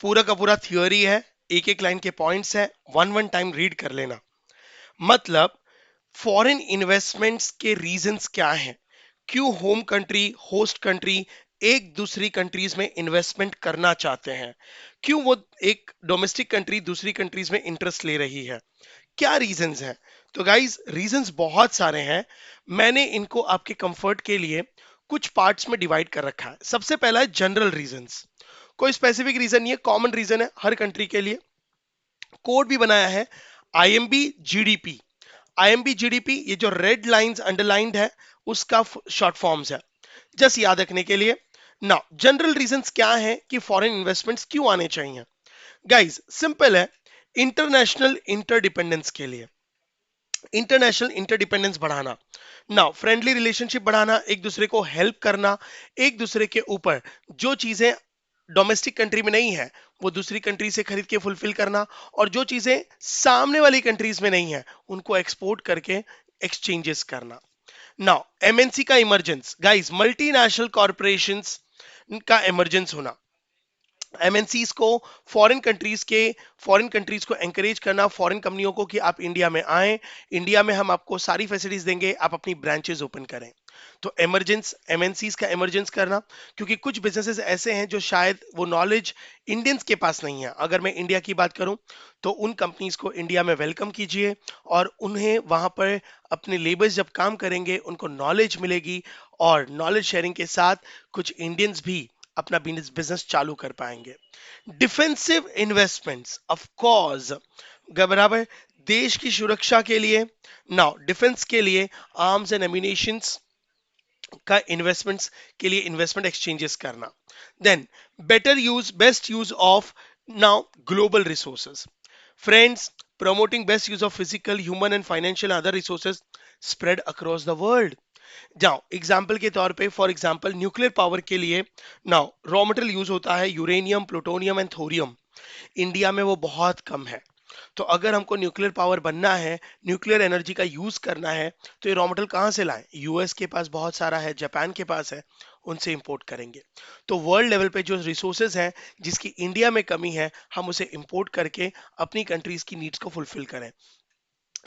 पूरा का पूरा थियोरी है, एक एक लाइन के पॉइंट्स है, वन वन टाइम रीड कर लेना। मतलब फॉरेन इन्वेस्टमेंट्स के रीजंस क्या हैं, क्यों होम कंट्री, होस्ट कंट्री एक दूसरी कंट्रीज में इन्वेस्टमेंट करना चाहते हैं, क्यों वो एक डोमेस्टिक कंट्री दूसरी कंट्रीज में इंटरेस्ट ले रही है, क्या रीजंस हैं? तो गाइस, रीजंस बहुत सारे हैं, मैंने इनको आपके कंफर्ट के लिए कुछ पार्ट्स में डिवाइड कर रखा है। सबसे पहला है जनरल रीजंस, कोई स्पेसिफिक रीजन नहीं है, कॉमन रीजन है हर कंट्री के लिए। कोड भी बनाया है, आईएमबी जीडीपी। आईएमबी जीडीपी, ये जो रेड लाइंस अंडरलाइंड है, उसका शॉर्ट फॉर्म्स है, जस्ट याद रखने के लिए। ना जनरल रीजंस क्या है कि फॉरेन इन्वेस्टमेंट्स क्यों आने चाहिए? गाइस सिंपल है, इंटरनेशनल इंटरडिपेंडेंस के लिए, इंटरनेशनल इंटरडिपेंडेंस बढ़ाना, ना फ्रेंडली रिलेशनशिप बढ़ाना, एक दूसरे को हेल्प करना, एक दूसरे के ऊपर जो चीजें डोमेस्टिक कंट्री में नहीं है वो दूसरी कंट्री से खरीद के फुलफिल करना, और जो चीजें सामने वाली कंट्रीज में नहीं है उनको एक्सपोर्ट करके एक्सचेंजेस करना। नाउ एमएनसी का इमरजेंस, गाइस मल्टीनेशनल कॉर्पोरेशंस का इमरजेंस होना, एमएनसीज को, फॉरेन कंट्रीज को एंकरेज करना, फॉरेन कंपनियों को कि आप इंडिया में आए, इंडिया में हम आपको सारी फैसिलिटीज देंगे, आप अपनी ब्रांचेस ओपन करें। तो एमरजेंस एमएनसीज का एमरजेंस करना, क्योंकि कुछ बिजनेसेस ऐसे हैं जो शायद वो नॉलेज इंडियंस के पास नहीं है। अगर मैं इंडिया की बात करूं तो उन कंपनीज को इंडिया में वेलकम कीजिए और उन्हें वहां पर अपने लेबर्स जब काम करेंगे उनको नॉलेज मिलेगी और नॉलेज शेयरिंग के साथ कुछ इंडियंस भी अपना बिजनेस चालू कर पाएंगे। डिफेंसिव इन्वेस्टमेंट्स ऑफ कोर्स, बराबर, देश की सुरक्षा के लिए, नाउ डिफेंस के लिए आर्म्स एंड एम्यूनेशंस का इन्वेस्टमेंट्स के लिए इन्वेस्टमेंट एक्सचेंजेस करना। Then better use best use of now global resources, friends, promoting best use of physical, human and financial and other resources spread across the world। जाओ example के तौर पे, for example nuclear power के लिए now raw material use होता है uranium, plutonium and thorium. India में वो बहुत कम है। तो अगर हमको न्यूक्लियर पावर बनना है, न्यूक्लियर एनर्जी का यूज करना है, तो ये रॉ मटेरियल कहाँ से लाएं? यूएस के पास बहुत सारा है, जापान के पास है, उनसे इंपोर्ट करेंगे। तो वर्ल्ड लेवल पे जो रिसोर्सेज हैं जिसकी इंडिया में कमी है, हम उसे इंपोर्ट करके अपनी कंट्रीज की नीड्स को फुलफिल करें।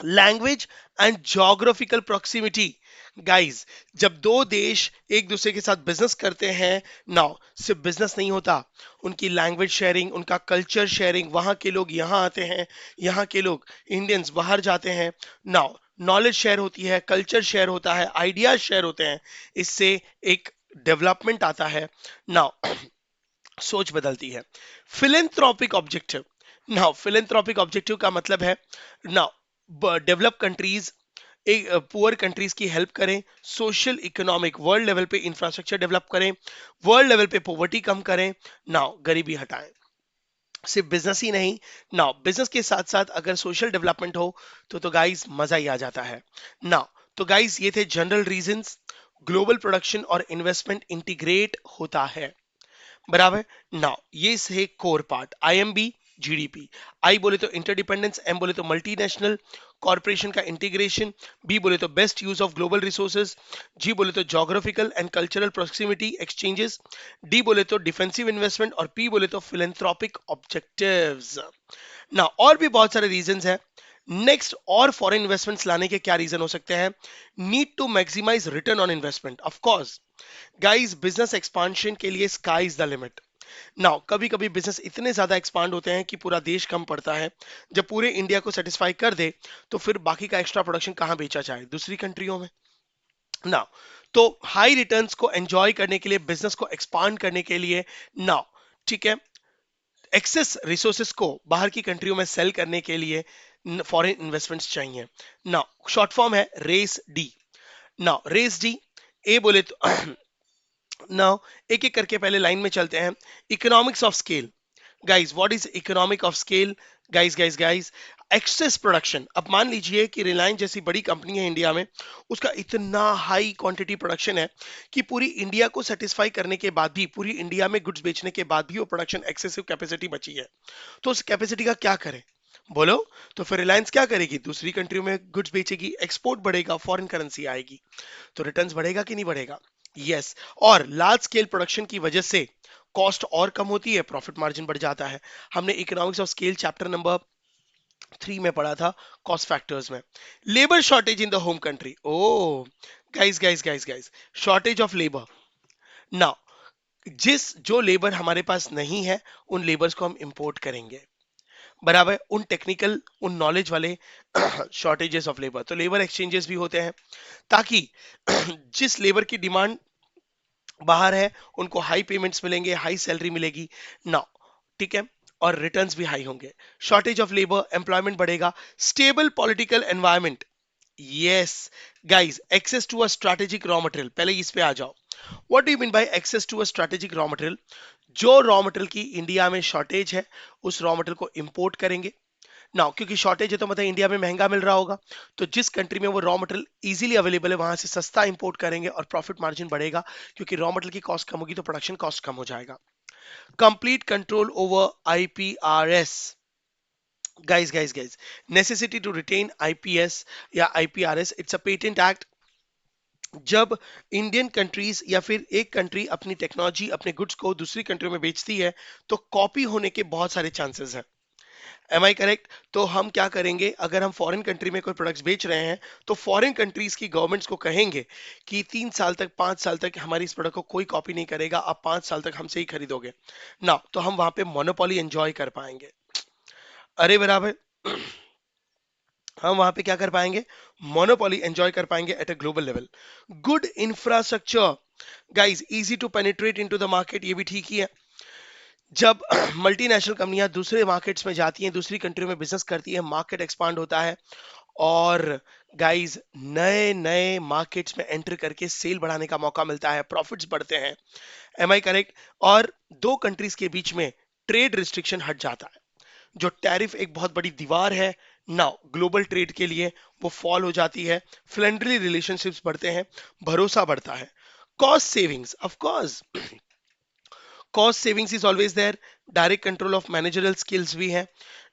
Language and geographical proximity, guys, जब दो देश एक दूसरे के साथ बिजनेस करते हैं, नाउ सिर्फ बिजनेस नहीं होता, उनकी लैंग्वेज शेयरिंग, उनका कल्चर शेयरिंग, वहां के लोग यहाँ आते हैं, यहाँ के लोग इंडियंस बाहर जाते हैं, नाउ नॉलेज शेयर होती है, कल्चर शेयर होता है, आइडियाज शेयर होते हैं, इससे एक डेवलपमेंट आता है। नाउ सोच बदलती है। Philanthropic objective, now philanthropic objective का मतलब है नाउ डेवलप कंट्रीज एक पुअर कंट्रीज की हेल्प करें, सोशल इकोनॉमिक वर्ल्ड लेवल पे इंफ्रास्ट्रक्चर डेवलप करें, वर्ल्ड लेवल पे पॉवर्टी कम करें, नाउ गरीबी हटाएं। सिर्फ बिजनेस ही नहीं, नाउ बिजनेस के साथ साथ अगर सोशल डेवलपमेंट हो तो गाइस मजा ही आ जाता है। नाउ तो गाइस ये थे जनरल रीजंस, ग्लोबल प्रोडक्शन और इन्वेस्टमेंट इंटीग्रेट होता है, बराबर। नाउ ये है core part, IMB, GDP. I बोले तो इंटरडिपेंडेंस, एम बोले तो मल्टीनेशनल कॉर्पोरेशन का इंटीग्रेशन, बी बोले तो best use of global resources, G बोले तो geographical and cultural proximity exchanges, D बोले तो डिफेंसिव इन्वेस्टमेंट और पी बोले तो फिलेंथ्रोपिक ऑब्जेक्टिव्स। ना और भी बहुत सारे रीजंस हैं। नेक्स्ट, और फॉरेन इन्वेस्टमेंट्स लाने के क्या रीजन हो सकते हैं? Need to maximise return on investment, of course guys, business expansion के लिए sky is the limit. Now कभी कभी बिजनेस इतने ज्यादा एक्सपांड होते हैं कि पूरा देश कम पड़ता है। जब पूरे इंडिया को सेटिस्फाई कर दे तो फिर बाकी का एक्स्ट्रा प्रोडक्शन कहाँ बेचा जाए? दूसरी कंट्रियों में। नाउ तो हाई रिटर्न्स को एंजॉय करने के लिए, बिजनेस को एक्सपांड करने के लिए, नाउ ठीक है, एक्सेस रिसोर्सेस को बाहर की कंट्रियों में सेल करने के लिए फॉरेन इन्वेस्टमेंट्स चाहिए। नाउ शॉर्ट फॉर्म है race D. Now race D, A बोले तो नाउ एक एक करके पहले लाइन में चलते हैं। Economics of scale, guys what is economic of scale? Guys excess production. अब मान लीजिए कि रिलायंस जैसी बड़ी कंपनी है इंडिया में, उसका इतना हाई क्वांटिटी प्रोडक्शन है कि पूरी इंडिया को सेटिस्फाई करने के बाद भी, पूरी इंडिया में गुड्स बेचने के बाद भी वो प्रोडक्शन एक्सेसिव कैपेसिटी बची है। तो उस कैपेसिटी का क्या करें? बोलो। तो फिर रिलायंस क्या करेगी? दूसरी कंट्रियों में गुड्स बेचेगी, एक्सपोर्ट बढ़ेगा, फॉरेन करेंसी आएगी, तो रिटर्न्स बढ़ेगा कि नहीं बढ़ेगा? यस। और लार्ज स्केल प्रोडक्शन की वजह से कॉस्ट और कम होती है, प्रॉफिट मार्जिन बढ़ जाता है। हमने economics of scale chapter number 3 में पढ़ा था, कॉस्ट फैक्टर्स में। Labour shortage in the home country, oh guys, shortage of labour. Now जिस जो लेबर हमारे पास नहीं है, उन लेबर्स को हम इंपोर्ट करेंगे, बराबर, उन टेक्निकल, उन नॉलेज वाले शॉर्टेजेस ऑफ लेबर, तो लेबर एक्सचेंजेस भी होते हैं ताकि जिस लेबर की डिमांड बाहर है उनको हाई पेमेंट्स मिलेंगे, हाई सैलरी मिलेगी ना, ठीक है, और रिटर्न्स भी हाई होंगे। शॉर्टेज ऑफ लेबर, एम्प्लॉयमेंट बढ़ेगा। Stable political environment, yes guys, access to a strategic raw material, पहले इस पे आ जाओ। What do you mean by access to a strategic raw material? जो रॉ मटेरियल की इंडिया में शॉर्टेज है, उस रॉ मटेरियल को इंपोर्ट करेंगे ना, क्योंकि शॉर्टेज है तो मतलब इंडिया में महंगा मिल रहा होगा, तो जिस कंट्री में वो रॉ मटेरियल इजीली अवेलेबल है वहां से सस्ता इंपोर्ट करेंगे और प्रॉफिट मार्जिन बढ़ेगा, क्योंकि रॉ मटेरियल की कॉस्ट कम होगी तो प्रोडक्शन कॉस्ट कम हो जाएगा। Complete control over IPRs, guys, necessity to retain IPs या IPRs, it's a patent act. जब इंडियन कंट्रीज या फिर एक कंट्री अपनी टेक्नोलॉजी, अपने गुड्स को दूसरी कंट्री में बेचती है, तो कॉपी होने के बहुत सारे चांसेस हैं। Am I correct? तो हम क्या करेंगे, अगर हम फॉरेन कंट्री में कोई प्रोडक्ट्स बेच रहे हैं तो फॉरेन कंट्रीज की गवर्नमेंट्स को कहेंगे कि 3 साल तक 5 साल तक हमारी इस प्रोडक्ट को कोई कॉपी नहीं करेगा, आप 5 साल तक हमसे ही खरीदोगे ना, तो हम वहां पे मोनोपोली एंजॉय कर पाएंगे। अरे बराबर, हम वहां पे क्या कर पाएंगे, मोनोपोली एंजॉय कर पाएंगे at a global level. Good infrastructure, guys easy to penetrate into the market, ये भी ठीक ही है। जब मल्टीनेशनल कंपनियां दूसरे मार्केट्स में जाती हैं, दूसरी कंट्रियों में बिजनेस करती है, मार्केट एक्सपांड होता है, और गाइस नए नए मार्केट्स में एंटर करके सेल बढ़ाने का मौका मिलता है, प्रॉफिट्स बढ़ते हैं। Am I correct? और दो कंट्रीज के बीच में ट्रेड रिस्ट्रिक्शन हट जाता है, जो टैरिफ एक बहुत बड़ी दीवार है नाउ ग्लोबल ट्रेड के लिए, वो फॉल हो जाती है, फ्रेंडली रिलेशनशिप्स बढ़ते हैं, भरोसा बढ़ता है। Cost savings, of course cost savings is always there, direct control of managerial skills भी है।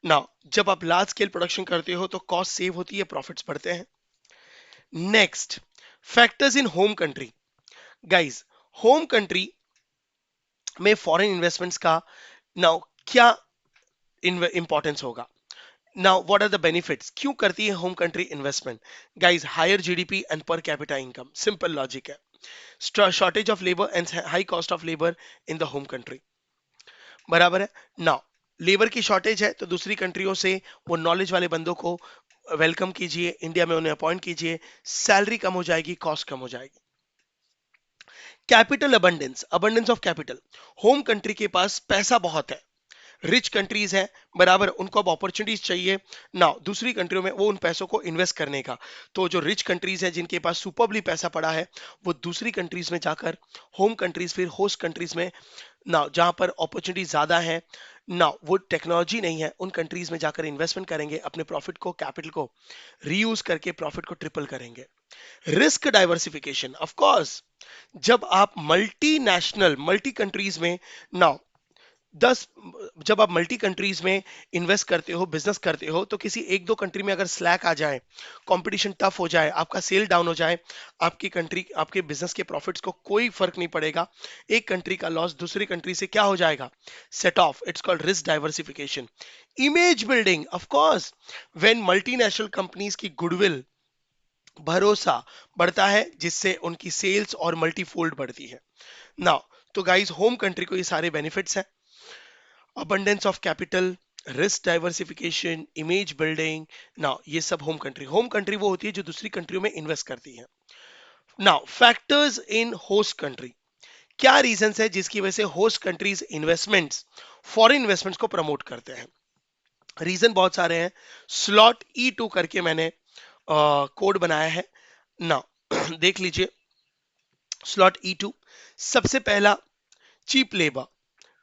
नाउ जब आप लार्ज स्केल प्रोडक्शन करते हो तो कॉस्ट सेव होती है, प्रॉफिट्स बढ़ते हैं। Next, factors in home country. Guys, home country में फॉरेन इन्वेस्टमेंट्स का नाउ क्या इंपॉर्टेंस होगा? Now what are the benefits, क्यों करती है home country investment? Guys, higher GDP and per capita income, simple logic है। Shortage of labour and high cost of labour in the home country, बराबर है। Now labour की shortage है तो दूसरी कंट्रियों से वो नॉलेज वाले बंदों को वेलकम कीजिए, इंडिया में उन्हें अपॉइंट कीजिए, सैलरी कम हो जाएगी, कॉस्ट कम हो जाएगी। Capital abundance, abundance of capital, home country के पास पैसा बहुत है, रिच कंट्रीज हैं, बराबर, उनको अब अपॉर्चुनिटीज चाहिए ना दूसरी कंट्रियों में वो उन पैसों को इन्वेस्ट करने का। तो जो रिच कंट्रीज हैं जिनके पास सुपरबली पैसा पड़ा है, वो दूसरी कंट्रीज में जाकर, होम कंट्रीज फिर होस्ट कंट्रीज में ना, जहां पर अपॉर्चुनिटी ज्यादा है ना, वो टेक्नोलॉजी नहीं है, उन कंट्रीज में जाकर इन्वेस्टमेंट करेंगे, अपने प्रॉफिट को, कैपिटल को रीयूज करके प्रॉफिट को ट्रिपल करेंगे। रिस्क डाइवर्सिफिकेशन, ऑफ कोर्स, जब आप मल्टीनेशनल मल्टी कंट्रीज में ना 10, जब आप मल्टी कंट्रीज में इन्वेस्ट करते हो, बिजनेस करते हो, तो किसी एक दो कंट्री में अगर स्लैक आ जाए, कंपटीशन टफ हो जाए, आपका सेल डाउन हो जाए, आपकी कंट्री, आपके बिजनेस के प्रॉफिट्स को कोई फर्क नहीं पड़ेगा। एक कंट्री का लॉस दूसरी कंट्री से क्या हो जाएगा, set of, it's called risk diversification. Image building, of course, when multinational companies की गुडविल, भरोसा बढ़ता है, जिससे उनकी सेल्स और मल्टीफोल्ड बढ़ती है। नाउ तो गाइस, होम कंट्री को ये सारे बेनिफिट्स हैं, abundance of capital, risk diversification, image building. Now ये सब होम कंट्री, होम कंट्री वो होती है जो दूसरी कंट्रियों में इन्वेस्ट करती है। Now factors in host country, क्या रीजंस है जिसकी वजह से host countries investments, foreign investments को प्रमोट करते हैं? रीजन बहुत सारे हैं। स्लॉट E2 करके मैंने कोड बनाया है ना, देख लीजिए। स्लॉट E2, सबसे पहला, चीप लेबर।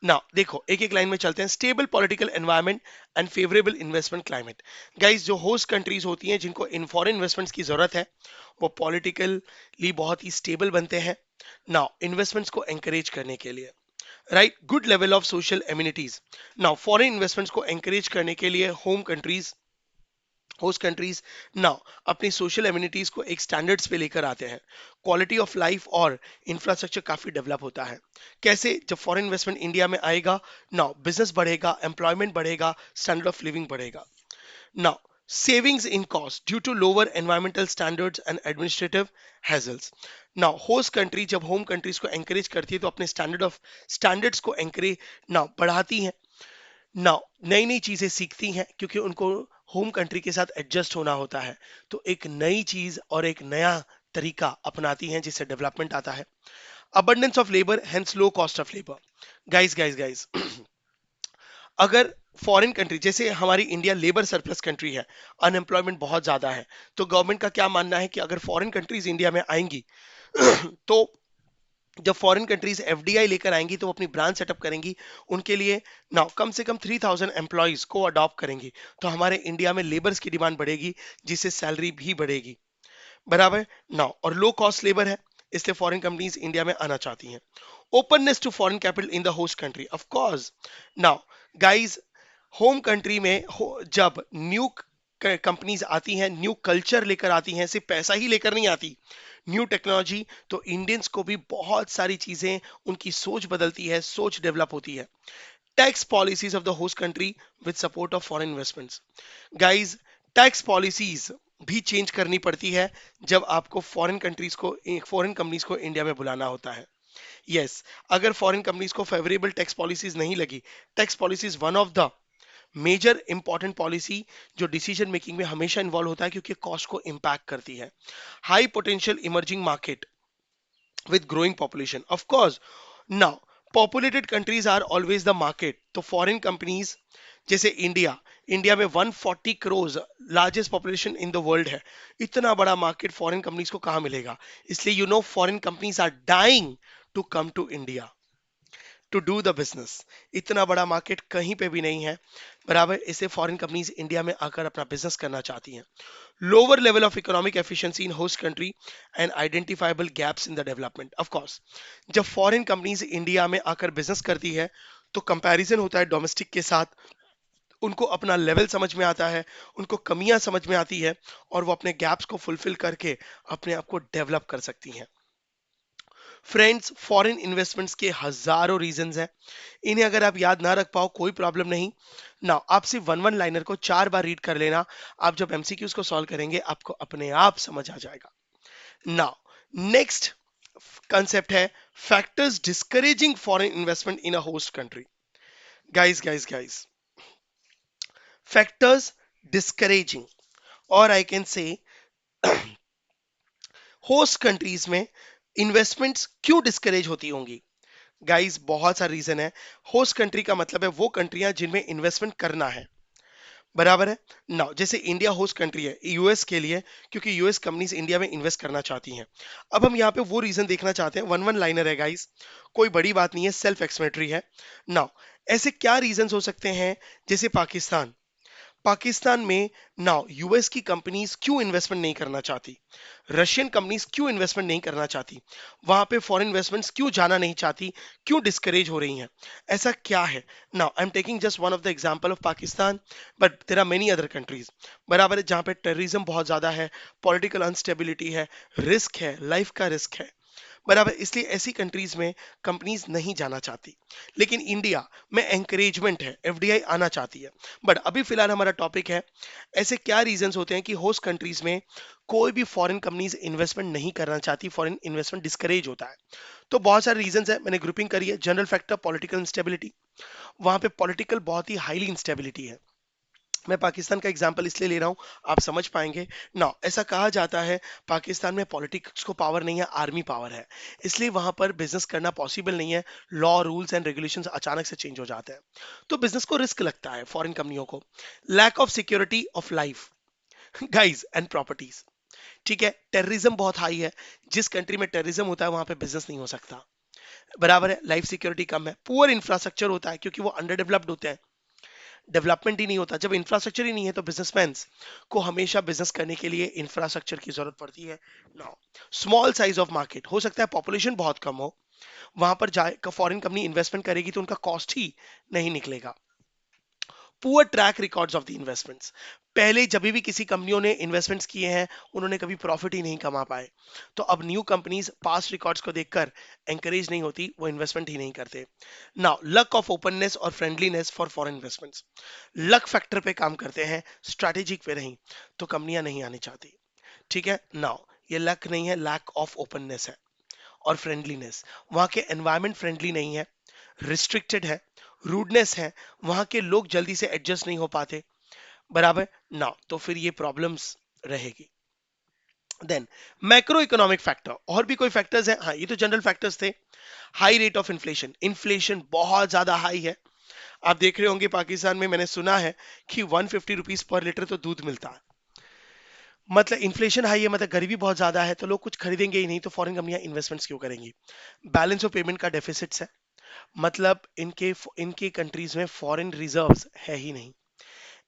ना देखो, एक एक लाइन में चलते हैं। Stable political environment and favourable investment climate. Guys, जो होस्ट कंट्रीज होती हैं जिनको इन फॉरेन इन्वेस्टमेंट्स की जरूरत है, वो पॉलिटिकली बहुत ही स्टेबल बनते हैं ना, इन्वेस्टमेंट्स को एंकरेज करने के लिए। Right, good level of social amenities. Now foreign investments को एंकरेज करने के लिए home countries, host countries now अपनी सोशल एम्यूनिटीज को एक स्टैंडर्ड्स पे लेकर आते हैं, क्वालिटी ऑफ लाइफ और इंफ्रास्ट्रक्चर काफी डेवलप होता है। कैसे? जब फॉरेन इन्वेस्टमेंट इंडिया में आएगा, नाउ बिजनेस बढ़ेगा, एम्प्लॉयमेंट बढ़ेगा, स्टैंडर्ड ऑफ लिविंग बढ़ेगा। Now savings in cost due to lower environmental standards and administrative hassles. Now host country जब home countries को encourage करती है तो अपने standards को encourage now बढ़ाती है ना, नई नई चीजें सीखती हैं, क्योंकि उनको होम कंट्री के साथ एडजस्ट होना होता है, तो एक नई चीज और एक नया तरीका अपनाती हैं, जिससे डेवलपमेंट आता है। Abundance of labour hence low cost of labour. Guys guys guys, अगर फॉरेन कंट्री, जैसे हमारी इंडिया लेबर सरप्लस कंट्री है, अनएम्प्लॉयमेंट बहुत ज्यादा है, तो गवर्नमेंट का क्या मानना है कि अगर फॉरेन कंट्रीज इंडिया में आएंगी तो जब फॉरेन कंट्रीज एफडीआई लेकर आएंगी तो वो अपनी ब्रांच सेटअप करेंगी, उनके लिए ना कम से कम 3000 एम्प्लॉयज को अडॉप्ट करेंगी, तो हमारे इंडिया में लेबर्स की डिमांड बढ़ेगी, जिससे सैलरी भी बढ़ेगी, बराबर ना। और लो कॉस्ट लेबर है, इसलिए फॉरेन कंपनीज इंडिया में आना चाहती हैं। Openness to foreign capital in the host country, of course. Now guys, home country में जब न्यू कंपनीज आती हैं, न्यू कल्चर लेकर आती हैं, सिर्फ पैसा ही लेकर नहीं आती, न्यू टेक्नोलॉजी, तो इंडियंस को भी बहुत सारी चीजें, उनकी सोच बदलती है, सोच डेवलप होती है। Tax policies of the host country with support of foreign investments. Guys, tax policies भी चेंज करनी पड़ती है जब आपको फॉरेन कंपनीज को इंडिया में बुलाना होता है। यस yes, अगर फॉरेन कंपनीज को फेवरेबल टैक्स पॉलिसीज नहीं लगी, tax policies one of the major important policy जो डिसीजन मेकिंग में हमेशा इन्वॉल्व होता है, क्योंकि कॉस्ट को इंपैक्ट करती है। High potential emerging market with growing population, of course. Now populated countries are always the market, तो फॉरेन कंपनीज जैसे इंडिया, इंडिया में 140 crore largest population in the world है। इतना बड़ा मार्केट फॉरेन कंपनीज को कहां मिलेगा? इसलिए foreign companies are dying to come to India to do the business. इतना बड़ा मार्केट कहीं पे भी नहीं है, बराबर। इसे फॉरेन कंपनीज इंडिया में आकर अपना बिजनेस करना चाहती हैं। Lower level of economic efficiency in host country and identifiable gaps in the development. Of course, जब फॉरेन कंपनीज इंडिया में आकर बिजनेस करती है तो कंपैरिजन होता है डोमेस्टिक के साथ, उनको अपना लेवल समझ में आता है, उनको कमियां समझ में आती है, और वो अपने गैप्स को फुलफिल करके अपने आप को डेवलप कर सकती हैं। फ्रेंड्स, फॉरेन इन्वेस्टमेंट्स के हजारों रीजंस हैं। इन्हें अगर आप याद ना रख पाओ कोई प्रॉब्लम नहीं। ना आप सिर्फ वन वन लाइनर को 4 बार रीड कर लेना। आप जब एमसीक्यूज को सॉल्व करेंगे आपको अपने आप समझ आ जाएगा। नाउ नेक्स्ट कंसेप्ट है factors discouraging foreign investment in a host country. Guys, factors discouraging, और I can say host countries में इन्वेस्टमेंट्स क्यों डिस्करेज होती होंगी? गाइस, बहुत सारे रीजन है। होस्ट कंट्री का मतलब है वो कंट्रियां जिनमें इन्वेस्टमेंट करना है, बराबर है ना। जैसे इंडिया होस्ट कंट्री है यूएस के लिए, क्योंकि यूएस कंपनीज इंडिया में इन्वेस्ट करना चाहती हैं। अब हम यहाँ पे वो रीजन देखना चाहते हैं, वन वन लाइनर है गाइस, कोई बड़ी बात नहीं है, सेल्फ एक्सप्लेनेटरी है ना। ऐसे क्या रीजन हो सकते हैं? जैसे पाकिस्तान में नाउ यूएस की कंपनीज क्यों इन्वेस्टमेंट नहीं करना चाहती, रशियन कंपनीज क्यों इन्वेस्टमेंट नहीं करना चाहती, वहां पे फॉरेन इन्वेस्टमेंट्स क्यों जाना नहीं चाहती, क्यों डिस्करेज हो रही हैं? ऐसा क्या है? Now I am taking just one of the example of Pakistan, but there are many other countries, बराबर है, जहां पे टेररिज्म बहुत ज्यादा है, पॉलिटिकल अनस्टेबिलिटी है, रिस्क है, लाइफ का रिस्क है, बराबर। इसलिए ऐसी कंट्रीज में कंपनीज नहीं जाना चाहती। लेकिन इंडिया में एंकरेजमेंट है, एफडीआई आना चाहती है। बट अभी फिलहाल हमारा टॉपिक है ऐसे क्या रीजंस होते हैं कि होस्ट कंट्रीज में कोई भी फॉरेन कंपनीज इन्वेस्टमेंट नहीं करना चाहती, फॉरेन इन्वेस्टमेंट डिस्करेज होता है। तो बहुत सारे रीजंस है, मैंने ग्रुपिंग करी है। जनरल फैक्टर पॉलिटिकल इंस्टेबिलिटी, वहां पे पॉलिटिकल बहुत ही हाईली इंस्टेबिलिटी है। मैं पाकिस्तान का एग्जांपल इसलिए ले रहा हूं, आप समझ पाएंगे ना। ऐसा कहा जाता है पाकिस्तान में पॉलिटिक्स को पावर नहीं है, आर्मी पावर है, इसलिए वहां पर बिजनेस करना पॉसिबल नहीं है। लॉ रूल्स एंड रेगुलेशंस अचानक से चेंज हो जाते हैं, तो बिजनेस को रिस्क लगता है फॉरेन कंपनियों को। Lack of security of life guys and properties, ठीक है। टेररिज्म बहुत हाई है, जिस कंट्री में टेररिज्म होता है वहां पे बिजनेस नहीं हो सकता, बराबर है। लाइफ सिक्योरिटी कम है, पुअर इंफ्रास्ट्रक्चर होता है क्योंकि वो अंडर डेवलप्ड होते हैं, डेवलपमेंट ही नहीं होता। जब इंफ्रास्ट्रक्चर ही नहीं है तो बिजनेसमैन को हमेशा बिजनेस करने के लिए इंफ्रास्ट्रक्चर की जरूरत पड़ती है। Now small size of market, हो सकता है पॉपुलेशन बहुत कम हो, वहां पर जाए फॉरेन कंपनी इन्वेस्टमेंट करेगी तो उनका कॉस्ट ही नहीं निकलेगा। Poor track records of the investments, पहले जब भी किसी कंपनियों ने इन्वेस्टमेंट्स किए हैं उन्होंने कभी प्रॉफिट ही नहीं कमा पाए, तो अब न्यू कंपनीज पास्ट रिकॉर्ड्स को देखकर एंकरेज नहीं होती, वो इन्वेस्टमेंट ही नहीं करते। नाउ लक ऑफ ओपननेस और friendliness for foreign investments, luck factor पे काम करते हैं, स्ट्रैटेजिक पे नहीं, तो कंपनियां नहीं आनी चाहती, ठीक है। नाउ ये लक नहीं है, लैक ऑफ ओपननेस है। और फ्रेंडलीनेस, वहां के एनवायरमेंट फ्रेंडली नहीं है, रिस्ट्रिक्टेड है, रूडनेस है, वहां के लोग जल्दी से एडजस्ट नहीं हो पाते, बराबर ना, तो फिर ये प्रॉब्लम्स रहेगी। देन मैक्रो इकोनॉमिक फैक्टर, और भी कोई फैक्टर्स हैं? हाँ, ये तो जनरल फैक्टर्स थे। High rate of inflation, inflation बहुत ज्यादा हाई है। आप देख रहे होंगे पाकिस्तान में, मैंने सुना है कि 150 रुपीज पर लीटर तो दूध मिलता है। मतलब इन्फ्लेशन हाई है, मतलब गरीबी बहुत ज्यादा है, तो लोग कुछ खरीदेंगे ही नहीं, तो फॉरेन कंपनियां इन्वेस्टमेंट्स क्यों करेंगी? बैलेंस ऑफ पेमेंट का डेफिसिट्स है, मतलब इनके इनके कंट्रीज में फॉरेन रिजर्व्स है ही नहीं।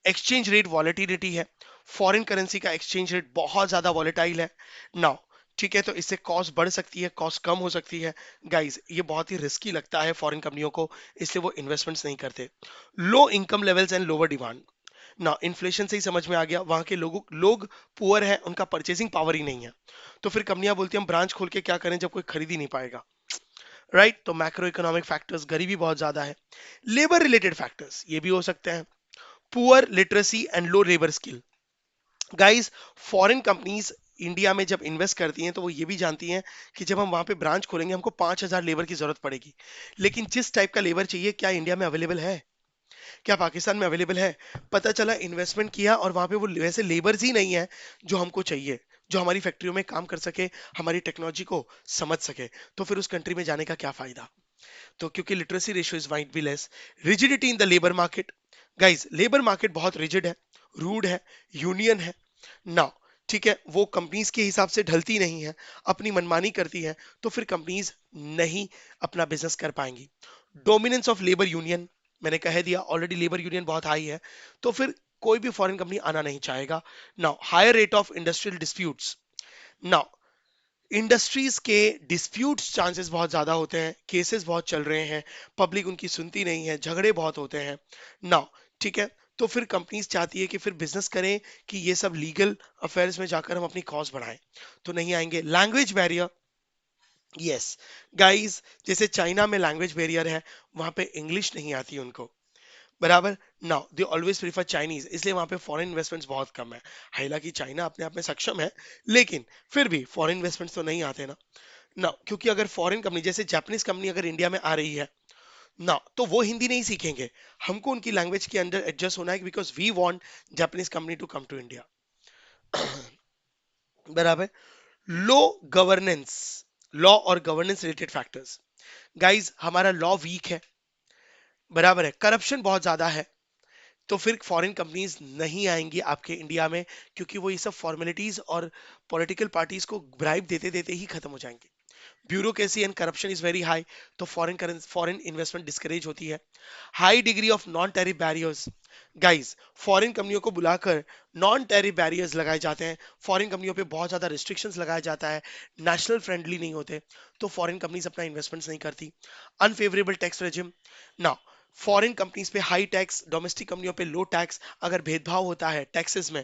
एक्सचेंज रेट वॉलेटिलिटी है, फॉरेन करेंसी का एक्सचेंज रेट बहुत ज्यादा वॉलेटाइल है नाउ, ठीक है। तो इससे कॉस्ट बढ़ सकती है, कॉस्ट कम हो सकती है। गाइस, ये बहुत ही रिस्की लगता है फॉरेन कंपनियों को, इसलिए वो इन्वेस्टमेंट्स नहीं करते। Low income levels and lower demand, ना इन्फ्लेशन से ही समझ में आ गया, वहां के लोग पुअर है, उनका परचेसिंग पावर ही नहीं है, तो फिर कंपनियां बोलती हैं हम ब्रांच खोल के क्या करें जब कोई खरीद ही नहीं पाएगा, राइट? तो मैक्रो इकोनॉमिक फैक्टर्स, गरीबी बहुत ज्यादा है। लेबर रिलेटेड फैक्टर्स ये भी हो सकते हैं, poor literacy and low labour skill. Guys, foreign companies India में जब इन्वेस्ट करती हैं तो वो ये भी जानती हैं कि जब हम वहां पे ब्रांच खोलेंगे हमको 5,000 लेबर की जरूरत पड़ेगी, लेकिन जिस टाइप का लेबर चाहिए क्या इंडिया में अवेलेबल है, क्या पाकिस्तान में अवेलेबल है? पता चला इन्वेस्टमेंट किया और वहां पे वो वैसे लेबर्स ही नहीं है जो हमको चाहिए, जो हमारी फैक्ट्रियों में काम कर सके, हमारी टेक्नोलॉजी को समझ सके। तो फिर उस कंट्री में जाने का क्या फायदा? तो क्योंकि literacy ratio is might be less. Rigidity in the labour market. Guys, labour market बहुत रिजिड है, रूड है, यूनियन है ना, ठीक है, वो कंपनीज के हिसाब से ढलती नहीं है, अपनी मनमानी करती है, तो फिर कंपनीज नहीं अपना बिजनेस कर पाएंगी। डोमिनेंस ऑफ लेबर यूनियन, मैंने कह दिया ऑलरेडी लेबर यूनियन बहुत हाई है, तो फिर कोई भी फॉरेन कंपनी आना नहीं चाहेगा। Now higher rate of industrial disputes. Now industries के डिस्प्यूट्स चांसेस बहुत ज्यादा होते हैं, केसेस बहुत चल रहे हैं, पब्लिक उनकी सुनती नहीं है, झगड़े बहुत होते हैं नाउ, ठीक है। तो फिर कंपनीज चाहती है कि फिर बिजनेस करें कि ये सब लीगल अफेयर्स में जाकर हम अपनी कॉज बढ़ाएं, तो नहीं आएंगे। लैंग्वेज बैरियर, यस गाइस, जैसे चाइना में लैंग्वेज बैरियर है, वहां पे इंग्लिश नहीं आती उनको, बराबर। Now they always prefer Chinese, इसलिए वहां पे फॉरेन इन्वेस्टमेंट्स बहुत कम है। हालांकि चाइना अपने आप में सक्षम है, लेकिन फिर भी फॉरेन इन्वेस्टमेंट्स तो नहीं आते ना। ना क्योंकि अगर फॉरेन कंपनी जैसे जापानीज कंपनी अगर इंडिया में आ रही है ना, तो वो हिंदी नहीं सीखेंगे, हमको उनकी लैंग्वेज के अंदर एडजस्ट होना है, because we want Japanese company to come to India. बराबर। लो गवर्नेंस, लॉ और गवर्नेंस रिलेटेड फैक्टर्स। गाइस, हमारा लॉ वीक है, बराबर है, करप्शन बहुत ज्यादा है, तो फिर फॉरेन कंपनीज नहीं आएंगी आपके इंडिया में, क्योंकि वो ये सब फॉर्मेलिटीज और पॉलिटिकल पार्टीज को ब्राइब देते देते ही खत्म हो जाएंगे। Bureaucracy and corruption is very high, तो फॉरेन इन्वेस्टमेंट डिस्करेज होती है। High degree of non tariff barriers. Guys, foreign कंपनियों को बुलाकर नॉन टैरिफ बैरियर्स लगाए जाते हैं, फॉरेन कंपनियों पे बहुत ज्यादा रिस्ट्रिक्शंस लगाया जाता है, नेशनल फ्रेंडली नहीं होते, तो फॉरेन कंपनीज अपना इन्वेस्टमेंट्स नहीं करती। Unfavourable tax regime. ना, फॉरेन कंपनीज पे हाई टैक्स, डोमेस्टिक कंपनियों पे लो टैक्स, अगर भेदभाव होता है टैक्सेस में,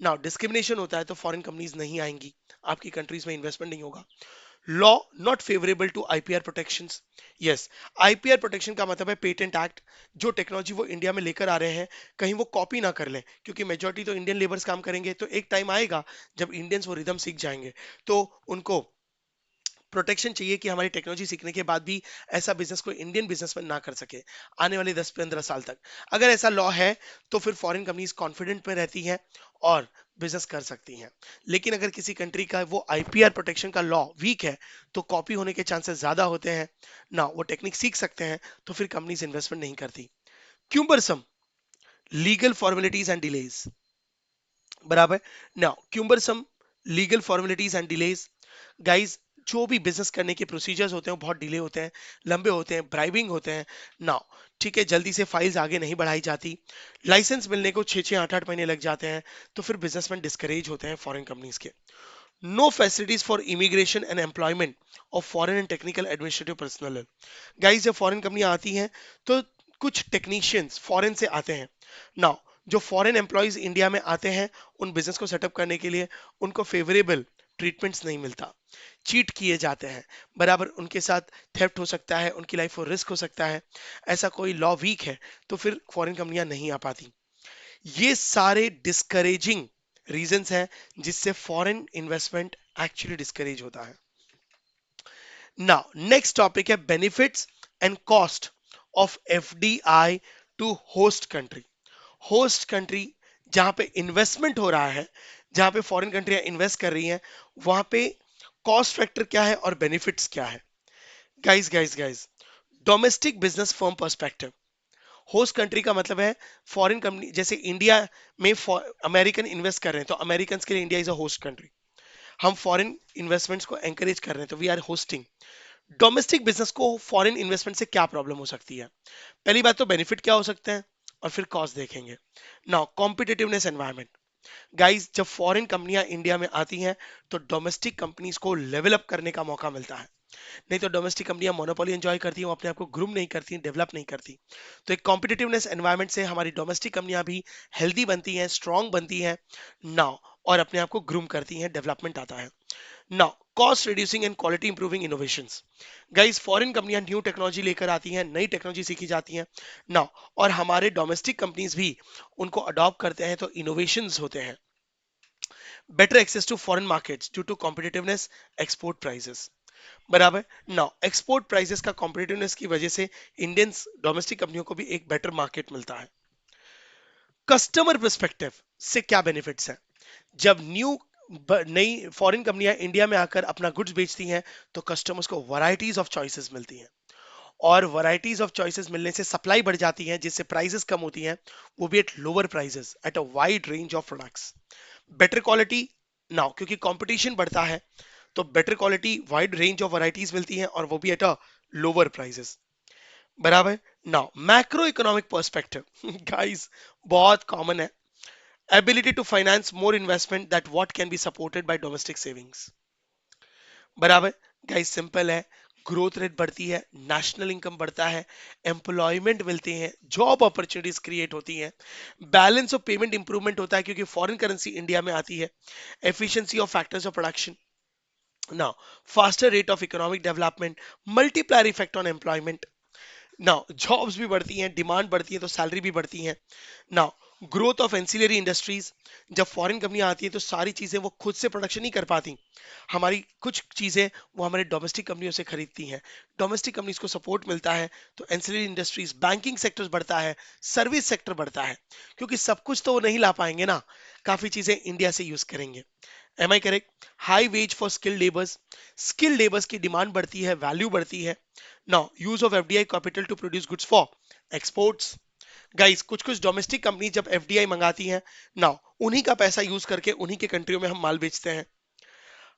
ना डिस्क्रिमिनेशन होता है, तो फॉरेन कंपनीज नहीं आएंगी, आपकी कंट्रीज में इन्वेस्टमेंट नहीं होगा। Law not favourable to IPR protections. Yes, IPR protection का मतलब है पेटेंट एक्ट, जो टेक्नोलॉजी वो इंडिया में लेकर आ रहे हैं कहीं वो कॉपी ना कर लें, क्योंकि मेजोरिटी तो इंडियन लेबर्स काम करेंगे, तो एक टाइम आएगा जब इंडियंस वो रिदम सीख जाएंगे, तो उनको प्रोटेक्शन चाहिए कि हमारी टेक्नोलॉजी सीखने के बाद भी ऐसा बिजनेस कोई इंडियन बिजनेसमैन ना कर सके आने वाले 10-15 साल तक। अगर ऐसा लॉ है तो फिर फॉरेन कंपनीज कॉन्फिडेंट में रहती हैं और बिजनेस कर सकती हैं। लेकिन अगर किसी कंट्री का वो आईपीआर प्रोटेक्शन का लॉ वीक है, तो कॉपी होने के चांसेस ज्यादा होते हैं ना, वो टेक्निक सीख सकते हैं, तो फिर कंपनीज इन्वेस्टमेंट नहीं करती। Cumbersome legal formalities and delays. बराबर। Now cumbersome legal formalities and delays. Guys, जो भी बिजनेस करने के प्रोसीजर्स होते हैं वो बहुत डिले होते हैं, लंबे होते हैं, ब्राइबिंग होते हैं। नाउ, ठीक है, जल्दी से फाइल्स आगे नहीं बढ़ाई जाती, लाइसेंस मिलने को 6-6 8-8 महीने लग जाते हैं, तो फिर बिजनेसमैन डिस्करेज होते हैं फॉरेन कंपनीज के। No facilities for immigration and employment of foreign and technical administrative personal. Guys, जब फॉरेन कंपनियां आती हैं तो कुछ टेक्नीशियंस फॉरेन से आते हैं। नाउ, जो फॉरेन एम्प्लॉयज इंडिया में आते हैं उन बिजनेस को सेटअप करने के लिए, उनको फेवरेबल ट्रीटमेंट्स नहीं मिलता, चीट किए जाते हैं, बराबर, उनके साथ थेफ्ट हो सकता है, उनकी लाइफ को रिस्क हो सकता है, ऐसा कोई लॉ वीक है, तो फिर फॉरेन कंपनियां नहीं आ पाती। ये सारे डिस्करेजिंग रीजंस हैं जिससे फॉरेन इन्वेस्टमेंट एक्चुअली डिस्करेज होता है। नाउ नेक्स्ट टॉपिक है benefits and cost of FDI to host country. Host country जहां पे इन्वेस्टमेंट हो रहा है, जहां पे फॉरेन कंट्रियां इन्वेस्ट कर रही हैं, वहां पे कॉस्ट फैक्टर क्या है और बेनिफिट्स क्या है। Guys guys guys, domestic business firm perspective. Host country का मतलब है फॉरेन कंपनी, जैसे इंडिया में अमेरिकन इन्वेस्ट कर रहे हैं तो अमेरिकन के लिए India is a host country, हम फॉरेन इन्वेस्टमेंट्स को एंकरेज कर रहे हैं तो we are hosting. Domestic business को फॉरेन इन्वेस्टमेंट से क्या प्रॉब्लम हो सकती है? पहली बात तो बेनिफिट क्या हो सकते हैं, और फिर कॉस्ट देखेंगे। Now competitiveness environment. गाइस, जब फॉरेन कंपनियां इंडिया में आती हैं तो डोमेस्टिक कंपनीज को लेवल अप करने का मौका मिलता है, नहीं तो डोमेस्टिक कंपनियां मोनोपोली एंजॉय करती हैं, वो अपने आप को ग्रूम नहीं करती, डेवलप नहीं करती। तो एक कॉम्पिटिटिवनेस एनवायरनमेंट से हमारी डोमेस्टिक कंपनियां भी हेल्दी बनती हैं, स्ट्रांग बनती हैं नाउ, और अपने आप को ग्रूम करती हैं, डेवलपमेंट आता है। Now cost reducing and quality improving innovations. Guys foreign कंपनियां न्यू टेक्नोलॉजी लेकर आती हैं, नई टेक्नोलॉजी सीखी जाती हैं नाउ, और हमारे डोमेस्टिक कंपनीज भी उनको अडॉप्ट करते हैं, तो इनोवेशंस होते हैं। Better access to foreign markets due to competitiveness, export prices. बराबर। नाउ एक्सपोर्ट प्राइसेस का कॉम्पिटिटिवनेस की वजह से इंडियन डोमेस्टिक कंपनियों को भी एक बेटर मार्केट मिलता है। कस्टमर पर्सपेक्टिव से क्या बेनिफिट्स हैं? जब नई फॉरेन कंपनियां इंडिया में आकर अपना गुड्स बेचती हैं, तो कस्टमर्स को वैरायटीज ऑफ चॉइसेस मिलती हैं, और वैरायटीज ऑफ चॉइसेस मिलने से सप्लाई बढ़ जाती है, जिससे प्राइसेस कम होती हैं, वो भी at lower prices at a wide range of products. Better quality. Now क्योंकि कंपटीशन बढ़ता है, तो better quality, wide range of varieties मिलती हैं, और वो भी एट अ लोअर प्राइसेस। बराबर। Now macro economic perspective guys बहुत कॉमन है। Ability to finance more investment that what can be supported by domestic savings. बराबर। गाइस सिंपल है, ग्रोथ रेट बढ़ती है, नेशनल इनकम बढ़ता है, एम्प्लॉयमेंट मिलते हैं, जॉब अपॉर्चुनिटीज क्रिएट होती हैं, बैलेंस ऑफ पेमेंट इंप्रूवमेंट होता है क्योंकि फॉरेन करेंसी इंडिया में आती है, efficiency of factors of production. Now faster rate of economic development, multiplier effect on employment. Now jobs भी बढ़ती हैं, डिमांड बढ़ती है, तो सैलरी भी बढ़ती है। Now growth of ancillary industries. जब फॉरेन कंपनियां आती है तो सारी चीजें वो खुद से प्रोडक्शन नहीं कर पाती, हमारी कुछ चीजें वो हमारे डोमेस्टिक कंपनियों से खरीदती हैं, डोमेस्टिक कंपनीज को सपोर्ट मिलता है, तो एंसिलरी इंडस्ट्रीज, बैंकिंग सेक्टर बढ़ता है, सर्विस सेक्टर बढ़ता है, क्योंकि सब कुछ तो वो नहीं ला पाएंगे ना, काफी चीजें इंडिया से यूज करेंगे। Am I correct? High wage for skilled labours की डिमांड बढ़ती है, वैल्यू बढ़ती है। Now use of FDI capital to produce goods for exports. Guys कुछ कुछ डोमेस्टिक कंपनी जब एफडीआई मंगाती हैं, नाउ उन्हीं का पैसा यूज करके उन्हीं के कंट्रियों में हम माल बेचते हैं।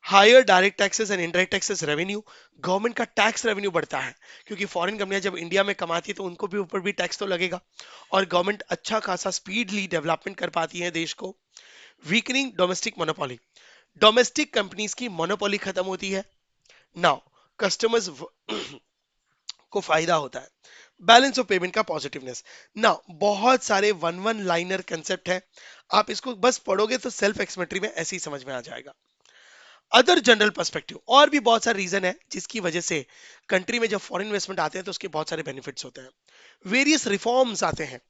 Higher direct taxes and indirect taxes revenue. Government का टैक्स रेवेन्यू बढ़ता है, क्योंकि फॉरेन कंपनियां जब इंडिया में कमाती है तो उनको भी ऊपर भी टैक्स तो लगेगा, और गवर्नमेंट अच्छा खासा स्पीडली डेवलपमेंट कर पाती है देश को। Weakening domestic monopoly. Domestic companies की मोनोपोली खत्म होती है। नाउ कस्टमर्स को फायदा होता है। बैलेंस ऑफ पेमेंट का पॉजिटिवनेस। ना बहुत सारे वन वन लाइनर कंसेप्ट है, आप इसको बस पढ़ोगे तो सेल्फ एक्सप्लेनेटरी में ऐसे ही समझ में आ जाएगा। अदर जनरल पर्सपेक्टिव, और भी बहुत सारे रीजन है जिसकी वजह से कंट्री में जब फॉरेन इन्वेस्टमेंट आते हैं तो उसके बहुत सारे बेनिफिट्स होते हैं। वेरियस रिफॉर्म्स आते हैं,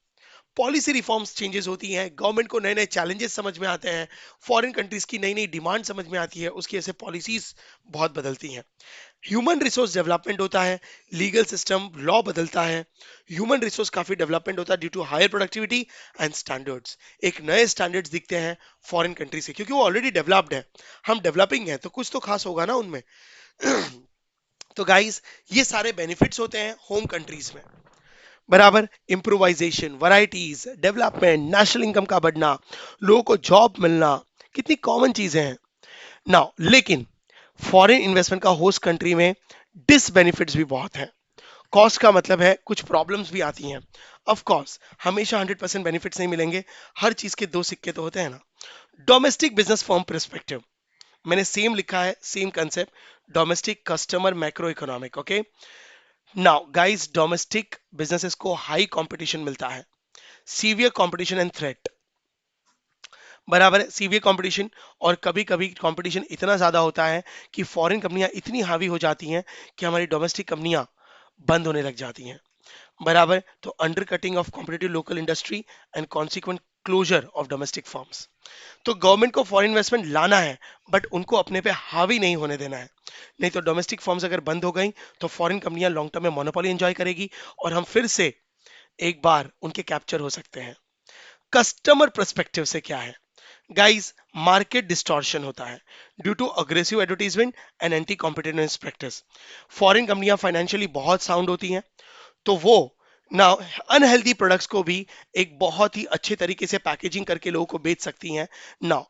पॉलिसी रिफॉर्म्स चेंजेस होती हैं, गवर्नमेंट को नए नए चैलेंजेस समझ में आते हैं, फॉरेन कंट्रीज की नई नई डिमांड समझ में आती है, उसकी वजह से पॉलिसीज बहुत बदलती हैं। ह्यूमन रिसोर्स डेवलपमेंट होता है, लीगल सिस्टम लॉ बदलता है, ह्यूमन रिसोर्स काफी डेवलपमेंट होता है due to higher productivity and standards. एक नए स्टैंडर्ड्स दिखते हैं फॉरेन कंट्री से, क्योंकि वो ऑलरेडी डेवलप्ड है, हम डेवलपिंग है, तो कुछ तो खास होगा ना उनमें। तो गाइस ये सारे बेनिफिट्स होते हैं होम कंट्रीज में। बराबर। Improvisation, varieties, development, national income का बढ़ना, लोगों को जॉब मिलना, कितनी कॉमन चीजें हैं। नाउ लेकिन फॉरेन इन्वेस्टमेंट का होस्ट कंट्री में डिसबेनिफिट्स भी बहुत हैं। कॉस्ट का मतलब है कुछ प्रॉब्लम्स भी आती हैं। ऑफ कोर्स हमेशा 100% बेनिफिट्स नहीं मिलेंगे, हर चीज के दो सिक्के तो होते हैं ना। डोमेस्टिक बिजनेस फॉर्म परस्पेक्टिव, मैंने सेम लिखा है, same concept, domestic customer macro economic. Okay now guys domestic businesses को हाई कंपटीशन मिलता है, सीवियर कंपटीशन एंड थ्रेट। बराबर है, सीवियर कंपटीशन, और कभी कभी कंपटीशन इतना ज्यादा होता है कि फॉरेन कंपनियां इतनी हावी हो जाती हैं कि हमारी डोमेस्टिक कंपनियां बंद होने लग जाती हैं। बराबर। तो undercutting of competitive local industry and consequent closure of domestic firms. तो गवर्नमेंट को फॉरेन इन्वेस्टमेंट लाना है, बट उनको अपने पे हावी नहीं होने देना है, नहीं तो डोमेस्टिक फर्म्स अगर बंद हो गई तो फॉरेन कंपनियां लॉन्ग टर्म में मोनोपोली एंजॉय करेगी, और हम फिर से एक बार उनके कैप्चर हो सकते हैं। कस्टमर पर्सपेक्टिव से क्या है? गाइस मार्केट डिस्टॉर्शन होता है due to aggressive advertisement and anti competitive practice. Foreign कंपनियां फाइनेंशियली बहुत साउंड होती हैं, तो वो ना अनहेल्दी प्रोडक्ट्स को भी एक बहुत ही अच्छे तरीके से पैकेजिंग करके लोगों को बेच सकती हैं ना,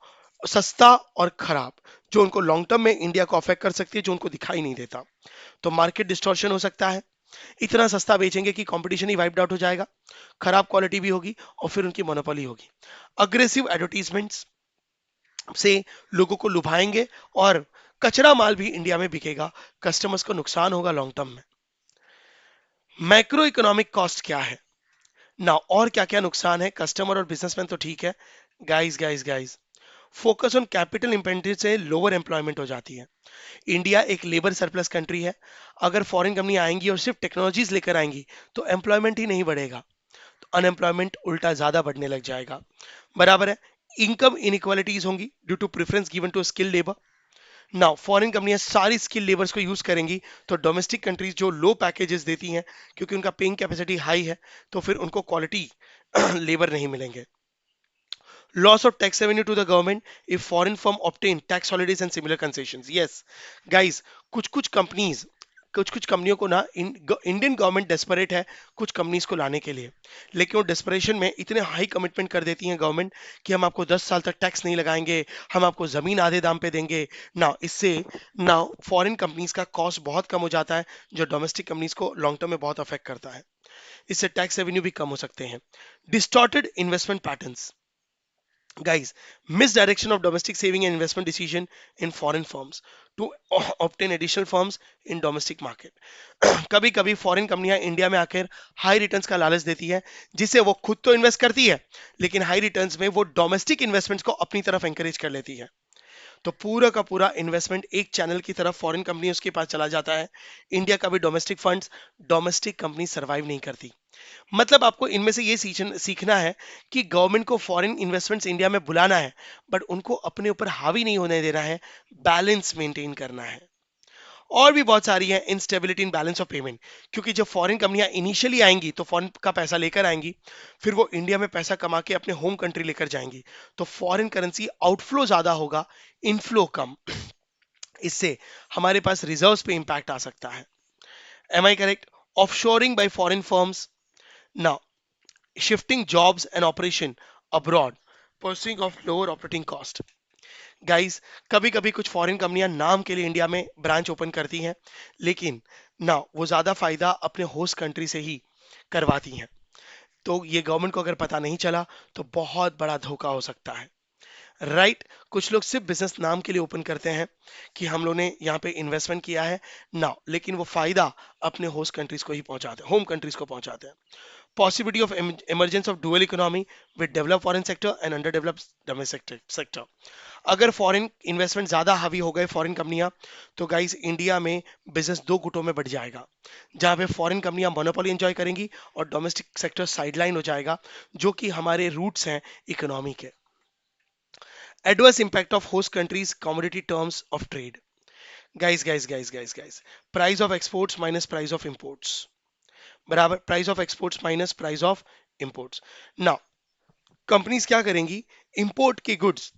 सस्ता और खराब, जो उनको लॉन्ग टर्म में इंडिया को अफेक्ट कर सकती है, जो उनको दिखाई नहीं देता। तो मार्केट डिस्टॉर्शन हो सकता है, इतना सस्ता बेचेंगे कि कंपटीशन ही वाइप्ड आउट हो जाएगा, खराब क्वालिटी भी होगी, और फिर उनकी मोनोपोली होगी। अग्रेसिव एडवर्टीजमेंट्स से लोगों को लुभाएंगे, और कचरा माल भी इंडिया में बिकेगा, कस्टमर्स को नुकसान होगा लॉन्ग टर्म में। मैक्रो इकोनॉमिक कॉस्ट क्या है ना, और क्या क्या नुकसान है, कस्टमर और बिजनेसमैन तो ठीक है। Guys guys guys focus on capital independence से लोअर एम्प्लॉयमेंट हो जाती है। इंडिया एक लेबर सरप्लस कंट्री है। अगर फॉरेन कंपनी आएंगी और सिर्फ टेक्नोलॉजीज लेकर आएंगी तो एम्प्लॉयमेंट ही नहीं बढ़ेगा, तो अनएम्प्लॉयमेंट उल्टा ज्यादा बढ़ने लग जाएगा। बराबर है। इनकम इनइक्वालिटीज होंगी due to preference given to skill labour. Now foreign कंपनियां सारी स्किल लेबर्स को यूज करेंगी, तो डोमेस्टिक कंट्रीज जो लो पैकेजेस देती हैं क्योंकि उनका पेइंग कैपेसिटी हाई है, तो फिर उनको क्वालिटी लेबर नहीं मिलेंगे। Loss of tax revenue to the government if foreign firm obtain tax holidays and similar concessions. Yes, guys, कुछ कुछ कंपनियों को ना इंडियन गवर्नमेंट डेस्परेट है कुछ कंपनीज को लाने के लिए, लेकिन वो डेस्परेशन में इतने हाई कमिटमेंट कर देती हैं गवर्नमेंट कि हम आपको 10 साल तक टैक्स नहीं लगाएंगे, हम आपको जमीन आधे दाम पे देंगे ना। इससे ना फॉरेन कंपनीज का कॉस्ट बहुत कम हो जाता है, जो डोमेस्टिक कंपनीज को लॉन्ग टर्म में बहुत अफेक्ट करता है। इससे टैक्स रेवेन्यू भी कम हो सकते हैं। Distorted investment patterns, guys, misdirection of domestic saving and investment decision in foreign firms to obtain additional firms in domestic market. कभी कभी फॉरेन कंपनियां इंडिया में आकर हाई रिटर्न्स का लालच देती है, जिससे वो खुद तो इन्वेस्ट करती है लेकिन हाई रिटर्न्स में वो डोमेस्टिक इन्वेस्टमेंट्स को अपनी तरफ एंकरेज कर लेती है। तो पूरा का पूरा इन्वेस्टमेंट एक चैनल की तरफ फॉरेन कंपनी के पास चला जाता है। इंडिया का भी domestic funds domestic company survive नहीं करती। मतलब आपको इनमें से ये सीखना है कि गवर्नमेंट को फॉरेन इन्वेस्टमेंट्स इंडिया में बुलाना है, बट उनको अपने ऊपर हावी नहीं होने देना है, बैलेंस मेंटेन करना है। और भी बहुत सारी है instability in balance of payment, क्योंकि जब फॉरेन कंपनियां इनिशियली आएंगी तो फॉरेन का पैसा लेकर आएंगी, फिर वो इंडिया में पैसा कमा के अपने होम कंट्री लेकर जाएंगी, तो फॉरेन करेंसी आउटफ्लो ज्यादा होगा, इनफ्लो कम। इससे हमारे पास रिजर्व्स पे इंपैक्ट आ सकता है। Am I correct? Offshoring by foreign firms, now shifting jobs and operation abroad, pursuing of lower operating cost. Guys, कभी कभी कुछ फॉरेन कंपनियां नाम के लिए इंडिया में ब्रांच ओपन करती हैं, लेकिन ना वो ज्यादा फायदा अपने होस्ट कंट्री से ही करवाती हैं। तो ये गवर्नमेंट को अगर पता नहीं चला तो बहुत बड़ा धोखा हो सकता है। राइट कुछ लोग सिर्फ बिजनेस नाम के लिए ओपन करते हैं कि हम लोगों ने यहाँ पे इन्वेस्टमेंट किया है ना, लेकिन वो फायदा अपने होस्ट कंट्रीज को ही पहुंचाते हैं, होम कंट्रीज को पहुंचाते हैं। Possibility of emergence of dual economy with developed foreign sector and underdeveloped domestic sector. अगर फॉरेन इन्वेस्टमेंट ज्यादा हावी हो गए फॉरेन कंपनियां, तो गाइस इंडिया में बिजनेस दो गुटों में बढ़ जाएगा, जहां पे फॉरेन कंपनियां मोनोपोली एंजॉय करेंगी और डोमेस्टिक सेक्टर साइडलाइन हो जाएगा, जो कि हमारे रूट्स हैं इकोनॉमी के। Adverse impact of host countries commodity terms of trade. Guys, price of exports minus price of imports बराबर price of exports minus price of imports. Now companies क्या करेंगी, इंपोर्ट के गुड्स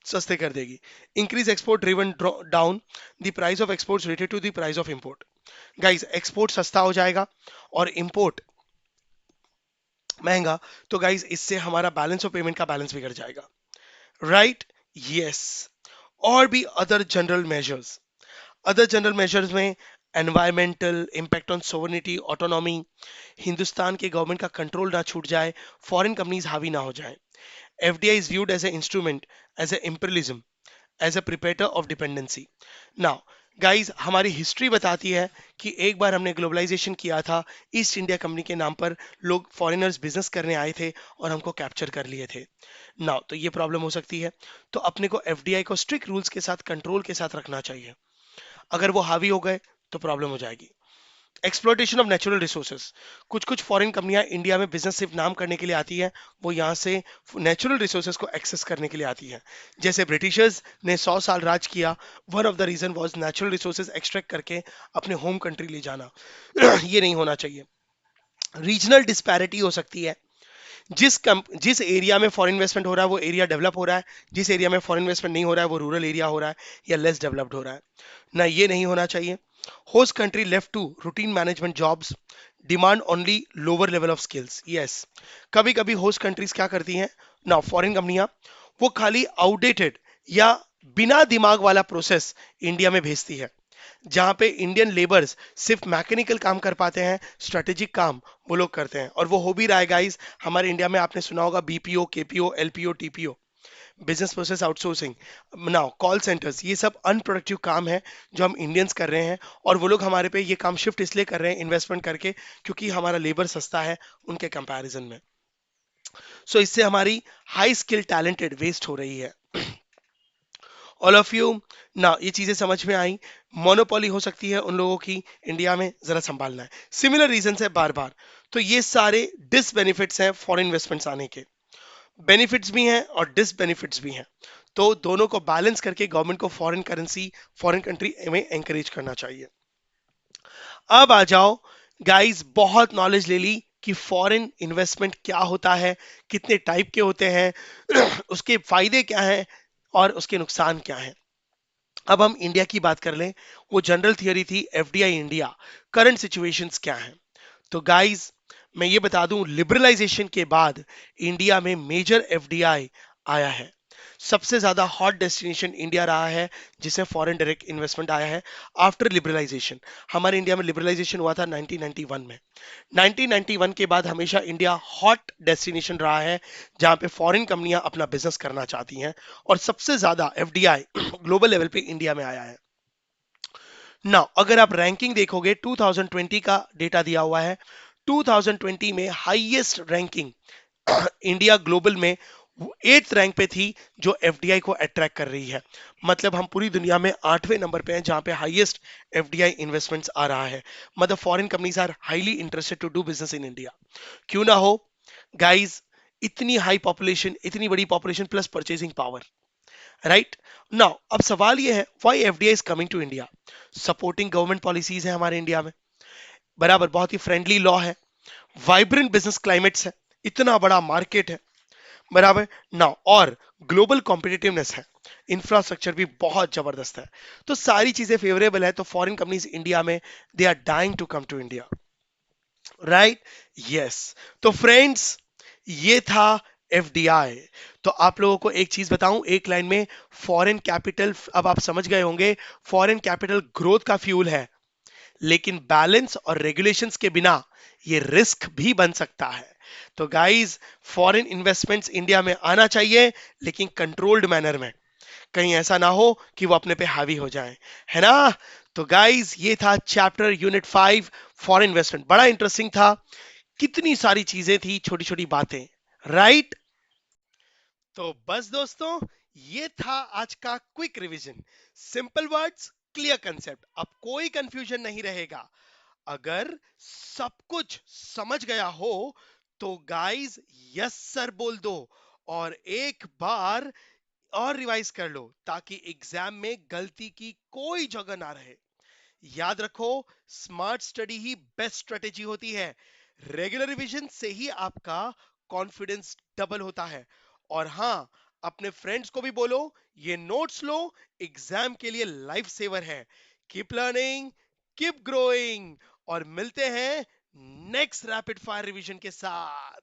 सस्ते कर देगी, increase export driven down the price of exports related to the price of import. Guys, export सस्ता हो जाएगा और इंपोर्ट महंगा, तो गाइस इससे हमारा बैलेंस ऑफ पेमेंट का बैलेंस बिगड़ जाएगा। Right, yes. और भी अदर जनरल मेजर्स में environmental impact on sovereignty autonomy, Hindustan के गवर्नमेंट का कंट्रोल ना छूट जाए, फॉरेन कंपनीज हावी ना हो जाए। FDI is viewed as an instrument, as a imperialism, as a preparator of dependency. Now, guys, हमारी हिस्ट्री बताती है कि एक बार हमने ग्लोबलाइजेशन किया था, ईस्ट इंडिया कंपनी के नाम पर लोग फॉरेनर्स बिजनेस करने आए थे और हमको कैप्चर कर लिए थे। नाउ तो ये प्रॉब्लम हो सकती है, तो अपने को एफडीआई को स्ट्रिक्ट रूल्स के साथ कंट्रोल के साथ रखना चाहिए। अगर वो हावी हो गए तो प्रॉब्लम हो जाएगी। एक्सप्लॉयटेशन ऑफ नेचुरल रिसोर्सेज, कुछ कुछ फॉरेन कंपनियां इंडिया में बिजनेस सिर्फ नाम करने के लिए आती है, वो यहाँ से नेचुरल रिसोर्सेज को एक्सेस करने के लिए आती है। जैसे ब्रिटिशर्स ने 100 साल राज किया, one of the reason was natural resources extract करके अपने होम कंट्री ले जाना। ये नहीं होना चाहिए। रीजनल डिस्पैरिटी हो सकती है, जिस एरिया में फॉरेन इन्वेस्टमेंट हो रहा है वो एरिया डेवलप हो रहा है, जिस एरिया में फॉरेन इन्वेस्टमेंट नहीं हो रहा है वो रूरल एरिया हो रहा है या लेस डेवलप्ड हो रहा है ना, ये नहीं होना चाहिए। Host country left to routine management jobs, demand only lower level of skills. Yes, कभी कभी होस्ट कंट्रीज क्या करती हैं ना, फॉरेन कंपनियां वो खाली आउटडेटेड या बिना दिमाग वाला प्रोसेस इंडिया में भेजती है, जहां पे इंडियन लेबर्स सिर्फ मैकेनिकल काम कर पाते हैं, स्ट्रेटेजिक काम वो लोग करते हैं। और वो हो भी रहा है गाइस, हमारे इंडिया में आपने सुना होगा BPO, KPO, LPO, TPO, business process outsourcing, now call centres, ये सब अनप्रोडक्टिव काम है जो हम इंडियंस कर रहे हैं, और वो लोग हमारे पे ये काम शिफ्ट इसलिए कर रहे हैं इन्वेस्टमेंट करके क्योंकि हमारा लेबर सस्ता है उनके कंपैरिजन में। सो इससे हमारी हाई स्किल टैलेंटेड वेस्ट हो रही है। ऑल ऑफ यू ना, ये चीजें समझ में आई। मोनोपोली हो सकती है उन लोगों की, इंडिया में जरा संभालना है। सिमिलर रीजन है बार बार। तो ये सारे डिसबेनिफिट्स हैं फॉरेन इन्वेस्टमेंट्स आने के। बेनिफिट्स भी हैं और डिसबेनिफिट्स भी हैं। तो दोनों को बैलेंस करके गवर्नमेंट को फॉरेन करेंसी, फॉरेन कंट्री में एंकरेज करना चाहिए। अब आ जाओ गाइस, बहुत नॉलेज ले ली कि फॉरेन इन्वेस्टमेंट क्या होता है, कितने टाइप के होते हैं उसके फायदे क्या हैं और उसके नुकसान क्या हैं। अब हम इंडिया की बात कर लें। वो जनरल थियरी थी एफडीआई इंडिया, करंट सिचुएशंस क्या हैं। तो गाइस, मैं ये बता दूं, लिबरलाइजेशन के बाद इंडिया में मेजर एफडीआई आया है। सबसे ज्यादा हॉट डेस्टिनेशन इंडिया रहा है जिसमें फॉरेन डायरेक्ट इन्वेस्टमेंट आया है आफ्टर लिबरलाइजेशन। हमारे इंडिया में लिबरलाइजेशन हुआ था 1991 में। 1991 के बाद हमेशा इंडिया हॉट डेस्टिनेशन रहा है जहां पे फॉरेन कंपनियां अपना बिजनेस करना चाहती हैं, और सबसे ज्यादा एफडीआई ग्लोबल लेवल पे इंडिया में आया है। ना अगर आप रैंकिंग देखोगे, 2020 का डेटा दिया हुआ है। 2020 में हाईएस्ट रैंकिंग इंडिया ग्लोबल में 8th रैंक पे थी, जो एफडीआई को अट्रैक्ट कर रही है। मतलब हम पूरी दुनिया में 8वें नंबर पे हैं जहां पे हाईएस्ट एफडीआई इन्वेस्टमेंट्स आ रहा है। मतलब foreign companies are highly interested to do business in India. क्यों ना हो गाइस, इतनी हाई पॉपुलेशन, इतनी बड़ी population plus purchasing power, right. Now अब सवाल ये है, why FDI is coming to India. Supporting government policies है हमारे इंडिया में, बराबर, बहुत ही फ्रेंडली लॉ है, वाइब्रेंट बिजनेस क्लाइमेट्स है, इतना बड़ा मार्केट है, बराबर ना, और ग्लोबल कॉम्पिटिटिवनेस है, इंफ्रास्ट्रक्चर भी बहुत जबरदस्त है। तो सारी चीजें फेवरेबल है, तो फॉरेन कंपनीज इंडिया में they are dying to come to India, right. Yes. तो फ्रेंड्स, ये था एफडीआई। तो आप लोगों को एक चीज बताऊं एक लाइन में, फॉरेन कैपिटल, अब आप समझ गए होंगे, फॉरेन कैपिटल ग्रोथ का फ्यूल है, लेकिन बैलेंस और रेगुलेशंस के बिना ये रिस्क भी बन सकता है। तो गाइस, फॉरेन इन्वेस्टमेंट्स इंडिया में आना चाहिए, लेकिन कंट्रोल्ड मैनर में, कहीं ऐसा ना हो कि वो अपने पे हावी हो जाए, है ना। तो गाइस, ये था चैप्टर यूनिट 5 फॉरेन इन्वेस्टमेंट। बड़ा इंटरेस्टिंग था, कितनी सारी चीजें थी, छोटी छोटी बातें, राइट। तो बस दोस्तों, ये था आज का quick revision. Simple words, clear concept, अब कोई कंफ्यूजन नहीं रहेगा। अगर सब कुछ समझ गया हो तो गाइस यस सर बोल दो, और एक बार और रिवाइज कर लो ताकि एग्जाम में गलती की कोई जगह ना रहे। याद रखो, स्मार्ट स्टडी ही बेस्ट स्ट्रेटेजी होती है। रेगुलर रिवीजन से ही आपका कॉन्फिडेंस डबल होता है। और हाँ, अपने फ्रेंड्स को भी बोलो ये नोट्स लो, एग्जाम के लिए लाइफ सेवर है। कीप लर्निंग, कीप ग्रोइंग, और मिलते हैं नेक्स्ट रैपिड फायर रिवीजन के साथ।